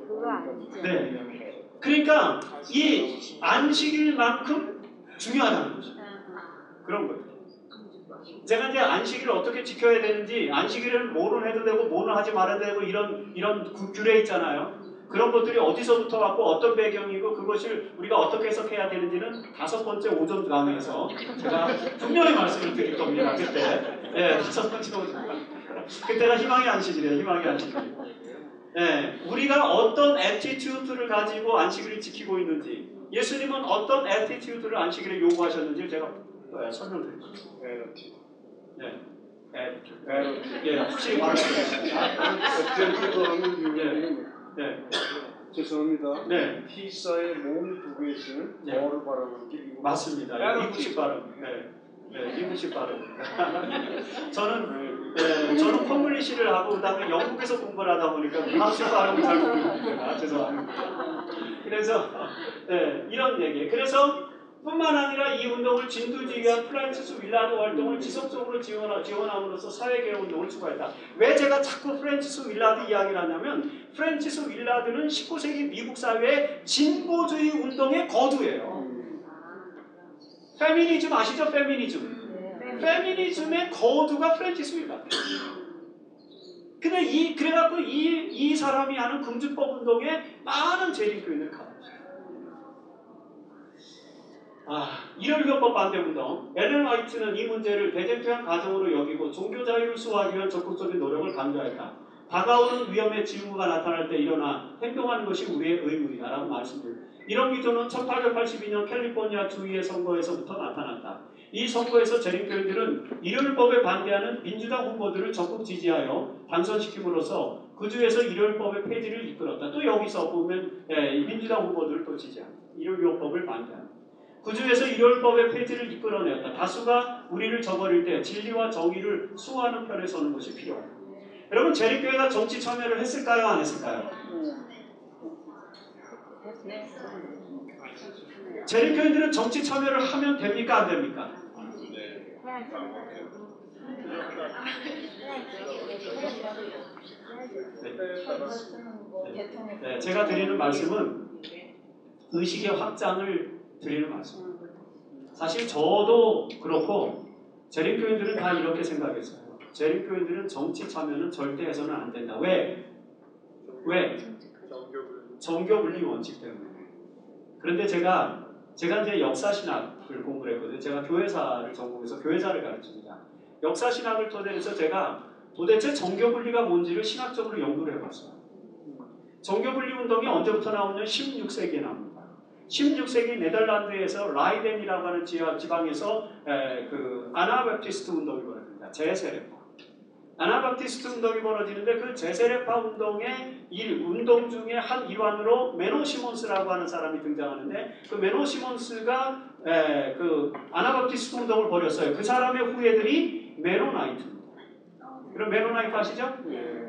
그거 아니지. 네. 그러니까 이 안식일만큼 중요하다는 거죠. 그런 거예요. 제가 이제 안식일을 어떻게 지켜야 되는지, 안식일을 뭐는 해도 되고 뭐는 하지 말아야 되고 이런 규례 있잖아요. 그런 것들이 어디서부터 왔고 어떤 배경이고 그것을 우리가 어떻게 해석해야 되는지는 5번째 오전 강의에서 제가 분명히 말씀을 드릴 겁니다. 그때. 네, 5번째 오전 강의. 그때가 희망의 안식일이에요. 희망의 안식일. 네, 우리가 어떤 애티튜드를 가지고 안식일을 지키고 있는지, 예수님은 어떤 애티튜드를 안식일에 요구하셨는지 제가 설명드릴게요. 네. 예, 확실히 말씀드리겠습니다. 네. 죄송합니다. 네. 피사의 몸 두 개씩 네. 뭐를 발음할 게 맞습니다. 미국식 발음. 네, 미국식 발음. 저는 컴플리시를 하고 그다음에 영국에서 공부를 하다 보니까 미국식 발음을 잘 모르겠습니다. 죄송합니다. 그래서 이런 얘기. 그래서 뿐만 아니라 이 운동을 진두지휘한 프란치스 윌라드 활동을 지속적으로 지원함으로써 사회개혁 운동을 추구했다. 왜 제가 자꾸 프란치스 윌라드 이야기를 하냐면 프란치스 윌라드는 19세기 미국 사회의 진보주의 운동의 거두예요. 페미니즘 아시죠? 페미니즘. 페미니즘의 거두가 프란치스 윌라드. 근데 그래갖고 이 사람이 하는 금주법 운동에 많은 재림교인을 가졌어요. 일요일교법 반대운동. 엘렌 화이트는 이 문제를 대쟁투한 가정으로 여기고 종교 자유를 수호하기 위한 적극적인 노력을 강조했다. 다가오는 위험의 징후가 나타날 때 일어나 행동하는 것이 우리의 의무이다라고 말씀드립니다. 이런 기조는 1882년 캘리포니아 주의의 선거에서부터 나타났다. 이 선거에서 재림교인들은 일요일법에 반대하는 민주당 후보들을 적극 지지하여 당선시킴으로써 그 주에서 일요일법의 폐지를 이끌었다. 또 여기서 보면 민주당 후보들을 또 지지합니다. 일요일법을 반대합니다. 그 중에서 일요일법의 폐지를 이끌어내었다. 다수가 우리를 저버릴 때 진리와 정의를 수호하는 편에 서는 것이 필요하다. 여러분, 재림교회가 정치 참여를 했을까요? 안 했을까요? 재림교인들은 정치 참여를 하면 됩니까? 안 됩니까? 네, 제가 드리는 말씀은 의식의 확장을 드리는 말씀. 사실 저도 그렇고 재림교인들은 다 이렇게 생각했어요. 재림교인들은 정치 참여는 절대 해서는 안 된다. 왜? 정교분리 원칙 때문에. 그런데 제가 이제 역사신학을 공부를 했거든요. 제가 교회사를 전공해서 교회사를 가르칩니다. 역사신학을 토대로 해서 제가 도대체 정교분리가 뭔지를 신학적으로 연구를 해봤어요. 정교분리 운동이 언제부터 나오냐면 16세기에 나옵니다. 16세기 네덜란드에서 라이덴이라고 하는 지방에서 그 아나바프티스트 운동이 벌어집니다. 제세례파. 아나바프티스트 운동이 벌어지는데 그 제세례파 운동의 운동 중에 한 일환으로 메노 시몬스라고 하는 사람이 등장하는데 그 메노 시몬스가 그 아나바프티스트 운동을 벌였어요. 그 사람의 후예들이 메노나이트입니다. 그럼 메노나이트 아시죠?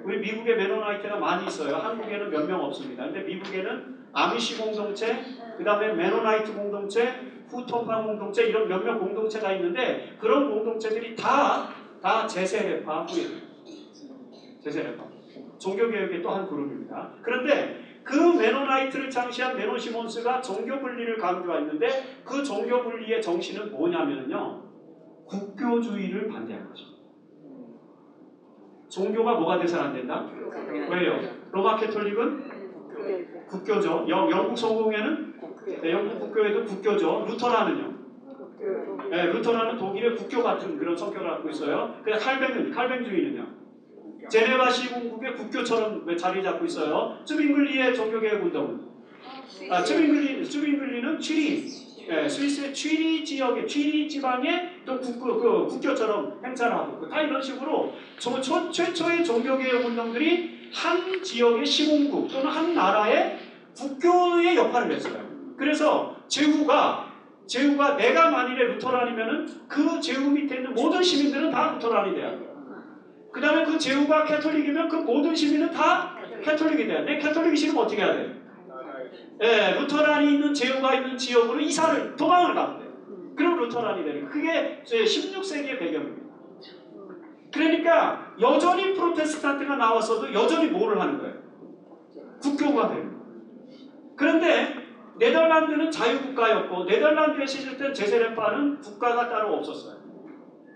우리 미국에 메노나이트가 많이 있어요. 한국에는 몇 명 없습니다. 근데 미국에는 아미시 공동체, 그 다음에 메노나이트 공동체, 후톤파 공동체 이런 몇몇 공동체가 있는데 그런 공동체들이 다 다 제세례파 후예들. 제세례파. 종교개혁의 또 한 그룹입니다. 그런데 그 메노나이트를 창시한 메노 시몬스가 종교 분리를 강조했는데 그 종교 분리의 정신은 뭐냐면요. 국교주의를 반대하는 것입니다. 종교가 뭐가 돼서는 안 된다? 왜요? 로마 캐톨릭은 국교죠. 영국 성공회는 영국 국교에도 국교죠. 루터란은요. 네, 루터란은 독일의 국교 같은 그런 성격을 갖고 있어요. 그래서 칼뱅주의는요. 제네바 시공국의 국교처럼 자리 잡고 있어요. 쯔빙글리의 종교개혁 운동은 쯔빙글리는 취리, 스위스의 취리 지역의 취리 지방의 또 국교처럼 행사를 하고 다 이런 식으로 최초의 종교개혁 운동들이 한 지역의 시공국 또는 한 나라의 국교의 역할을 했어요. 그래서 제후가 내가 만일에 루터란이면은 그 제후 밑에 있는 모든 시민들은 다 루터란이 돼야 돼요. 그 다음에 그 제후가 캐톨릭이면 그 모든 시민은 다 캐톨릭이 돼야 돼. 캐톨릭이 싫으면 어떻게 해야 돼? 루터란이 있는 제후가 있는 지역으로 이사를 도망을 가면 돼. 그럼 루터란이 되는 거예요. 그게 16세기의 배경입니다. 그러니까 여전히 프로테스탄트가 나왔어도 여전히 뭐를 하는 거예요? 국교가 되는 거예요. 그런데 네덜란드는 자유국가였고 네덜란드에 있을 때 제세례파는 국가가 따로 없었어요.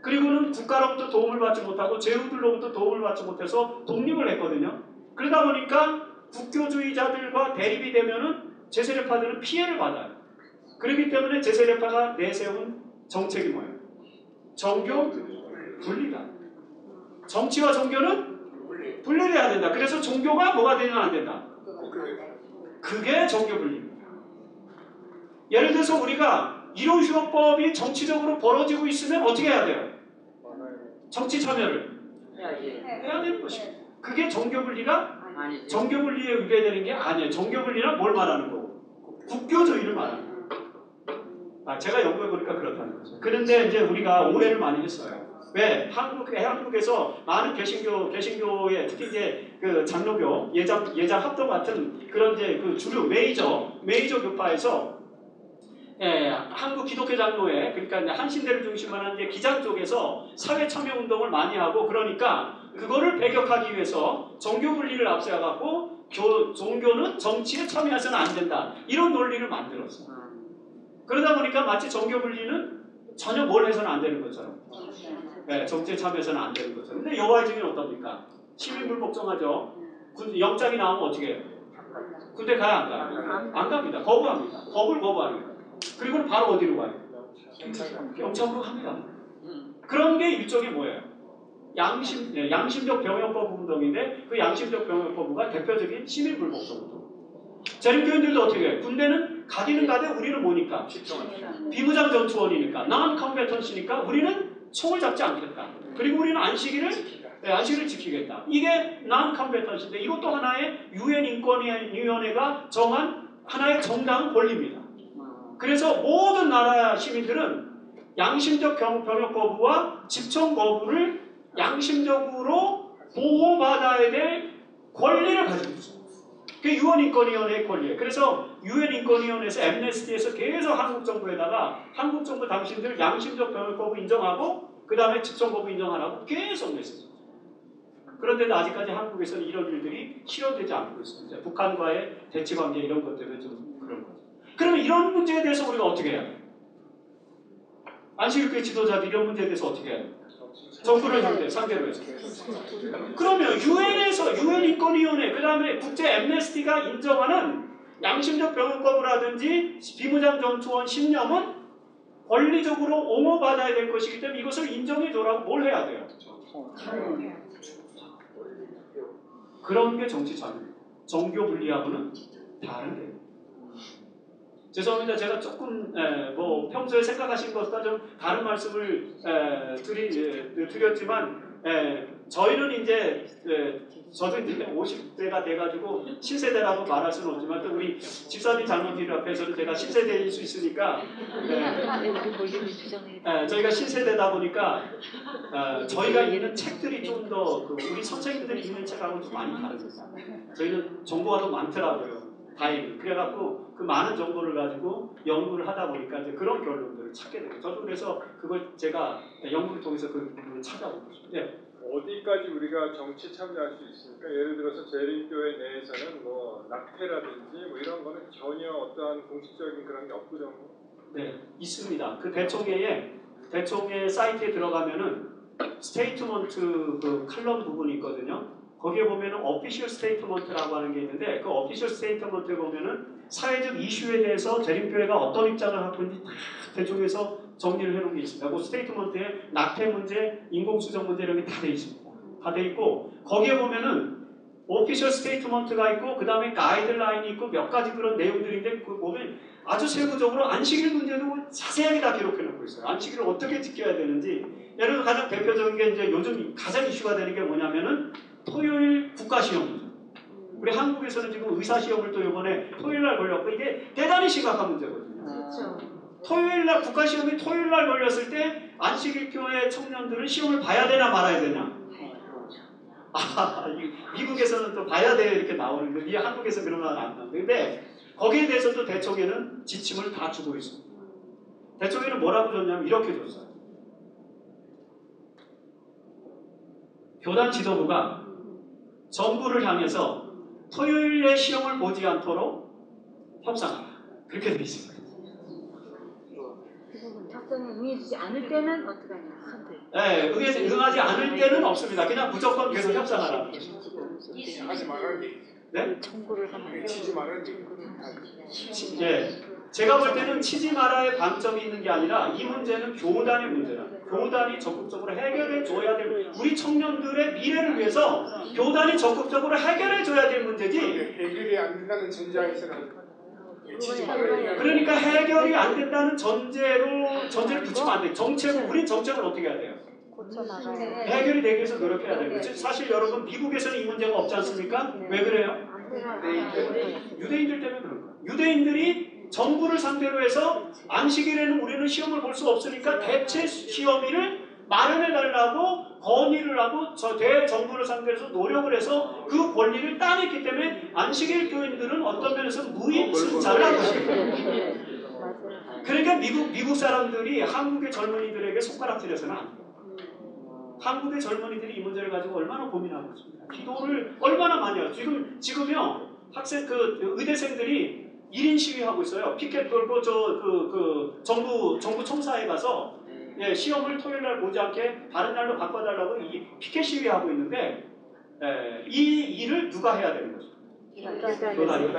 그리고는 국가로부터 도움을 받지 못하고 제후들로부터 도움을 받지 못해서 독립을 했거든요. 그러다 보니까 국교주의자들과 대립이 되면은 제세례파들은 피해를 받아요. 그렇기 때문에 제세례파가 내세운 정책이 뭐예요? 정교 분리다. 정치와 종교는 분리를 해야 된다. 그래서 종교가 뭐가 되면 안 된다. 그게 정교 분리입니다. 예를 들어서 우리가 1호 휴업법이 정치적으로 벌어지고 있으면 어떻게 해야 돼요? 정치 참여를 해야 되는 것입니다. 그게 정교분리가 정교분리에 의뢰되는 게 아니에요. 정교분리란 뭘 말하는 거고? 국교주의를 말하는 거예요. 제가 연구해보니까 그렇다는 거죠. 그런데 이제 우리가 오해를 많이 했어요. 왜? 한국에서 많은 개신교의 특히 이제 그 장로교, 예장 합동 같은 그런 이제 그 주류 메이저 교파에서 한국 기독교 장로회, 그러니까 이제 한신대를 중심으로 하는 이제 기장 쪽에서 사회 참여 운동을 많이 하고 그러니까 그거를 배격하기 위해서 종교 분리를 앞세워갖고 종교는 정치에 참여해서는 안 된다. 이런 논리를 만들었어요. 그러다 보니까 마치 종교 분리는 전혀 뭘 해서는 안 되는 것처럼. 정치에 참여해서는 안 되는 것처럼. 근데 여호와의 증인은 어떻습니까? 시민불복종하죠. 영장이 나오면 어떻게 해요? 군대 가야 안 가요? 안 갑니다. 거부합니다. 법을 거부하는 거예요. 그리고는 바로 어디로 가요? 경찰로 갑니다. 그런 게 일종의 뭐예요? 양심적 병역법 운동인데 그 양심적 병역법부가 대표적인 시민불복종 운동. 재림교인들도 어떻게 해요? 군대는 가기는 가되 우리는 뭐니까? 비무장 전투원이니까 non-combatant이니까 우리는 총을 잡지 않겠다. 그리고 우리는 안식일을 지키겠다. 이게 non-combatant인데 이것도 하나의 UN 인권위원회가 정한 하나의 정당한 권리입니다. 그래서 모든 나라 시민들은 양심적 병역 거부와 집총 거부를 양심적으로 보호받아야 될 권리를 가지고 있습니다. 그게 UN 인권위원회의 권리예요. 그래서 UN 인권위원회에서 엠네스티에서 계속 한국 정부에다가 한국 정부 당신들 양심적 병역 거부 인정하고 그 다음에 집총 거부 인정하라고 계속 냈습니다. 그런데도 아직까지 한국에서는 이런 일들이 실현되지 않고 있습니다. 북한과의 대치관계 이런 것 때문에 좀 그런 거죠. 그러면 이런 문제에 대해서 우리가 어떻게 해야 돼요? 안식일교회 지도자들 이런 문제에 대해서 어떻게 해야 돼요? 정부를 상대로 해서. 그러면 UN 인권위원회 그 다음에 국제 엠네스티가 인정하는 양심적 병역 거부라든지 비무장 전투원 신념은 권리적으로 옹호받아야 될 것이기 때문에 이것을 인정해줘라고 뭘 해야 돼요? 그런 게 정치 참여입니다. 종교 분리하고는 다른데요. 죄송합니다. 제가 조금 평소에 생각하신 것보다 좀 다른 말씀을 드렸지만 저희는 이제 저도 이제 50대가 돼가지고 신세대라고 말할 수는 없지만 또 우리 집사님 장로님 앞에서는 제가 신세대일 수 있으니까 저희가 신세대다 보니까 저희가 읽는 책들이 좀 더 우리 선생님들이 읽는 책하고는 좀 많이 다릅니다. 저희는 정보가 더 많더라고요. 다행히. 그래갖고 그 많은 정보를 가지고 연구를 하다 보니까 이제 그런 결론들을 찾게 되고 저도 그래서 그걸 제가 연구를 통해서 그 부분을 찾아보고 싶어요. 네. 어디까지 우리가 정치 참여할 수 있습니까? 예를 들어서 재림교회 내에서는 뭐 낙태라든지 뭐 이런 거는 전혀 어떠한 공식적인 그런 게 없거든요. 네, 있습니다. 그 대총회 사이트에 들어가면은 스테이트먼트 그 칼럼 부분이 있거든요. 거기에 보면은 어피셜 스테이트먼트라고 하는 게 있는데 그 어피셜 스테이트먼트에 보면은 사회적 이슈에 대해서 재림교회가 어떤 입장을 갖고 있는지 다 대총에서 정리를 해놓은 게 있습니다. 그 스테이트먼트에 낙태 문제, 인공수정 문제 이런 게 다 돼 있습니다. 다 돼 있고 거기에 보면은 오피셜 스테이트먼트가 있고 그 다음에 가이드라인이 있고 몇 가지 그런 내용들인데 그 보면 아주 세부적으로 안식일 문제도 자세하게 다 기록해 놓고 있어요. 안식일을 어떻게 지켜야 되는지. 예를 들어 가장 대표적인 게 이제 요즘 가장 이슈가 되는 게 뭐냐면은 토요일 국가시험 문제. 우리 한국에서는 지금 의사시험을 또 이번에 토요일날 걸렸고 이게 대단히 심각한 문제거든요. 그렇죠. 토요일날 국가시험이 토요일날 걸렸을 때 안식일교회 청년들은 시험을 봐야 되나 말아야 되냐? 미국에서는 또 봐야 돼 이렇게 나오는데 이 한국에서 그런 건 안 나오는데 근데 거기에 대해서도 대총회는 지침을 다 주고 있습니다. 대총회는 뭐라고 줬냐면 이렇게 줬어요. 교단 지도부가 정부를 향해서 토요일에 시험을 보지 않도록 협상하라. 그렇게 되어 있습니다. 협상에 응해주지 않을 때는 어떡하냐? 네, 응하지 않을 때는 없습니다. 그냥 무조건 계속 협상하라. 하지 말아야지. 네? 청구를 하면 치지 말아야지. 예. 제가 볼 때는 치지 마라의 관점이 있는 게 아니라 이 문제는 교단의 문제라. 교단이 적극적으로 해결해 줘야 될 우리 청년들의 미래를 위해서 교단이 적극적으로 해결해 줘야 될 문제지. 해결이 안 된다는 전제하에서는 치지 말아야 그러니까 해결이 안 된다는 전제를 붙이면 안 돼. 정책을 우린 정책을 어떻게 해야 돼요? 고쳐나가야 해결이 되기 위해서 노력해야 되는 거죠. 사실 여러분 미국에서는 이 문제가 없지 않습니까? 왜 그래요? 유대인들 때문에 그런 거예요. 유대인들이 정부를 상대로 해서 안식일에는 우리는 시험을 볼 수 없으니까 대체 시험일을 마련해 달라고 건의를 하고 저 대정부를 상대로 해서 노력을 해서 그 권리를 따냈기 때문에 안식일 교인들은 어떤 면에서 무임 승차를 한 것입니다. 그러니까 미국 사람들이 한국의 젊은이들에게 손가락질해서는 안 돼요. 한국의 젊은이들이 이 문제를 가지고 얼마나 고민하고 있습니다. 기도를 얼마나 많이 해요. 지금요 학생 의대생들이 1인 시위하고 있어요. 피켓 걸고 정부 청사에 가서 시험을 토요일 날 보지 않게 다른 날로 바꿔달라고 이 피켓 시위하고 있는데 이 일을 누가 해야 되는 거죠? 교단이.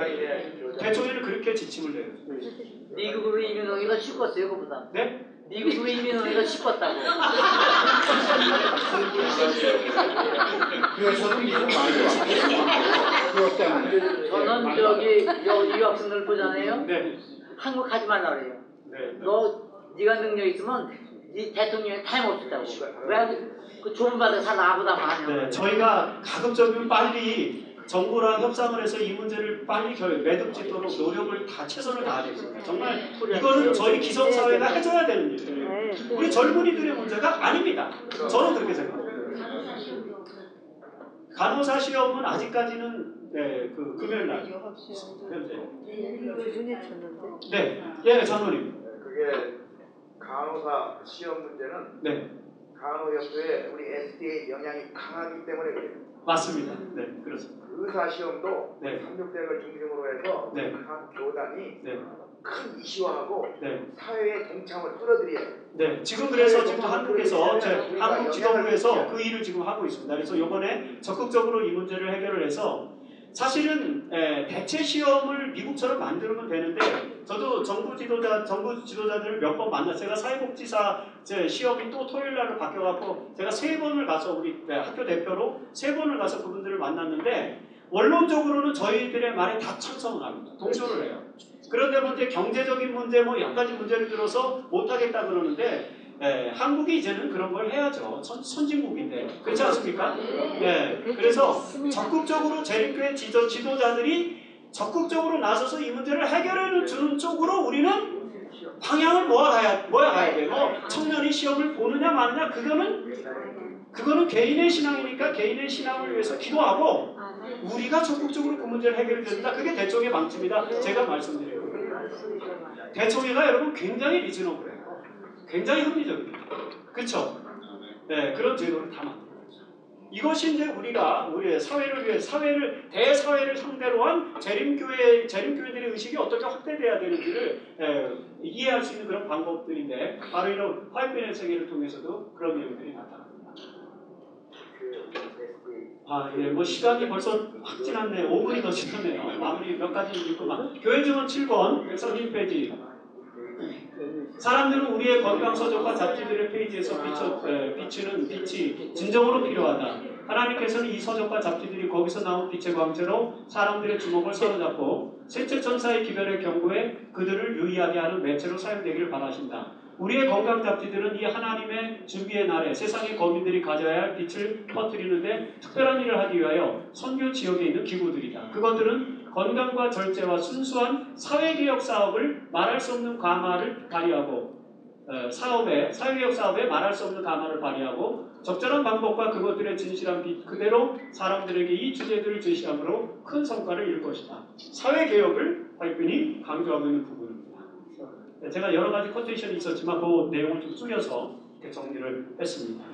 대총회는 그렇게 지침을 내요. 미국으로 이민 오기가 더 쉽겠어요, 그보다. 네? 미국으로 이민 오기가 쉽겠다고. 그래서도 미국 많이 왔고 그것 때문에 저는 저기 유학생들 보잖아요. 네. 한국 가지 말라 그래요. 네. 네가 능력 있으면 네 대통령이 타임없었다고. 왜 그 좋은 바다 살 나보다 많아요. 네. 저희가 가급적이면 빨리 정부랑 협상을 해서 이 문제를 빨리 매듭짓도록 노력을 다 최선을 다하겠습니다. 정말 이거는 저희 기성사회가 해줘야 되는 일이에요. 우리 젊은이들의 문제가 아닙니다. 저는 그렇게 생각합니다. 간호사 시험은 아직까지는 그 금요일 날 현재. 네, 장로님. 그게 간호사 시험 문제는 네. 간호협회에 우리 SD의 영향이 강하기 때문에 그래요. 맞습니다. 네, 그렇습니다. 의사 시험도 네. 36대를 중심으로 해서 네. 각 교단이 네. 큰 이슈화하고 네. 사회의 동참을 끌어들여요. 네, 지금 그래서 지금 한국에서 한국 지도부에서 그 일을 지금 하고 있습니다. 그래서 이번에 적극적으로 이 문제를 해결을 해서 사실은 대체 시험을 미국처럼 만들면 되는데 저도 정부 지도자들을 몇 번 만났어요. 제가 사회복지사 시험이 또 토요일 날로 바뀌어갖고 제가 3번을 가서 우리 학교 대표로 3번을 가서 그분들을 만났는데 원론적으로는 저희들의 말에 다 찬성을 합니다. 동조를 해요. 그런데 문제 경제적인 문제 뭐 여러 가지 문제를 들어서 못하겠다 그러는데 한국이 이제는 그런 걸 해야죠. 선진국인데 그렇지 않습니까? 네. 그래서 적극적으로 재림교회 지도자들이 적극적으로 나서서 이 문제를 해결해 주는 쪽으로 우리는 방향을 모아가야 돼요. 청년이 시험을 보느냐 마느냐 그거는 개인의 신앙이니까 개인의 신앙을 위해서 기도하고 우리가 적극적으로 그 문제를 해결해야 된다. 그게 대총회 방침이다. 제가 말씀드려요. 대총회가 여러분 굉장히 리즈너블해요. 굉장히 합리적입니다. 그렇죠? 네, 그런 제도를 다 만들어요. 이것이 이제 우리가 우리의 사회를 위해 대사회를 상대로 한 재림교회들의 의식이 어떻게 확대돼야 되는지를 이해할 수 있는 그런 방법들인데 바로 이런 화이트의 세계를 통해서도 그런 내용들이 나타납니다. 예, 뭐 시간이 벌써 확 지났네요. 5분이 더 지났네요. 마무리 몇 가지 읽고만. 교회 증언 7권 131페이지. 사람들은 우리의 건강서적과 잡지들의 페이지에서 비추는 빛이 진정으로 필요하다. 하나님께서는 이 서적과 잡지들이 거기서 나온 빛의 광채로 사람들의 주목을 사로잡고 셋째 천사의 기별의 경고에 그들을 유의하게 하는 매체로 사용되기를 바라신다. 우리의 건강 잡지들은 이 하나님의 준비의 날에 세상의 거민들이 가져야 할 빛을 퍼뜨리는데 특별한 일을 하기 위하여 선교 지역에 있는 기구들이다. 그것들은 건강과 절제와 순수한 사회개혁 사업을 말할 수 없는 가마를 발휘하고 사회개혁 사업에 말할 수 없는 가마를 발휘하고 적절한 방법과 그것들의 진실한 빛 그대로 사람들에게 이 주제들을 제시함으로 큰 성과를 이룰 것이다. 사회개혁을 화이트니 강조하고 있는 부분입니다. 제가 여러 가지 코테이션이 있었지만 그 내용을 좀 줄여서 이렇게 정리를 했습니다.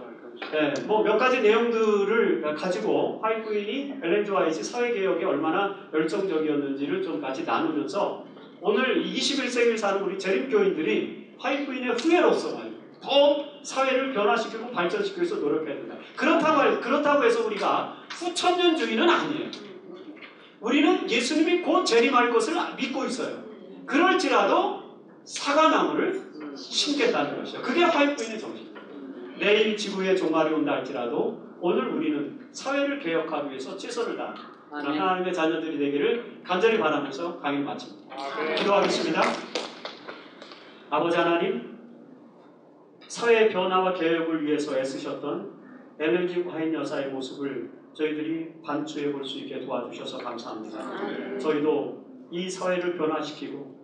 네, 뭐 몇 가지 내용들을 가지고 화이트인이 엘렌 G. 화이트이 사회개혁에 얼마나 열정적이었는지를 좀 같이 나누면서 오늘 21세기를 사는 우리 재림교인들이 화이트인의 후예로서 더 사회를 변화시키고 발전시키기 위해서 노력해야 된다. 그렇다고 해서 우리가 후천년주의는 아니에요. 우리는 예수님이 곧 재림할 것을 믿고 있어요. 그럴지라도 사과나무를 심겠다는 것이죠. 그게 화이트인의 정신입니다. 내일 지구의 종말이 온다 할지라도 오늘 우리는 사회를 개혁하기 위해서 최선을 다하는 하나님의 자녀들이 되기를 간절히 바라면서 강의를 마칩니다. 기도하겠습니다. 아버지 하나님, 사회의 변화와 개혁을 위해서 애쓰셨던 엘렌 G. 화이트 여사의 모습을 저희들이 반추해 볼 수 있게 도와주셔서 감사합니다. 저희도 이 사회를 변화시키고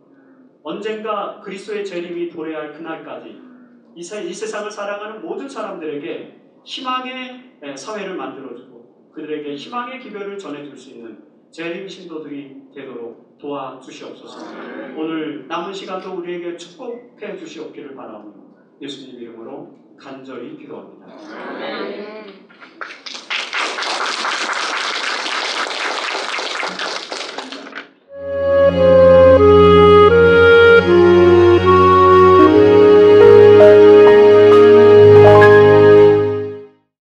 언젠가 그리스도의 재림이 도래할 그날까지 이 세상을 사랑하는 모든 사람들에게 희망의 사회를 만들어주고 그들에게 희망의 기별을 전해줄 수 있는 재림 신도들이 되도록 도와주시옵소서. 오늘 남은 시간도 우리에게 축복해 주시옵기를 바라오며 예수님 이름으로 간절히 기도합니다.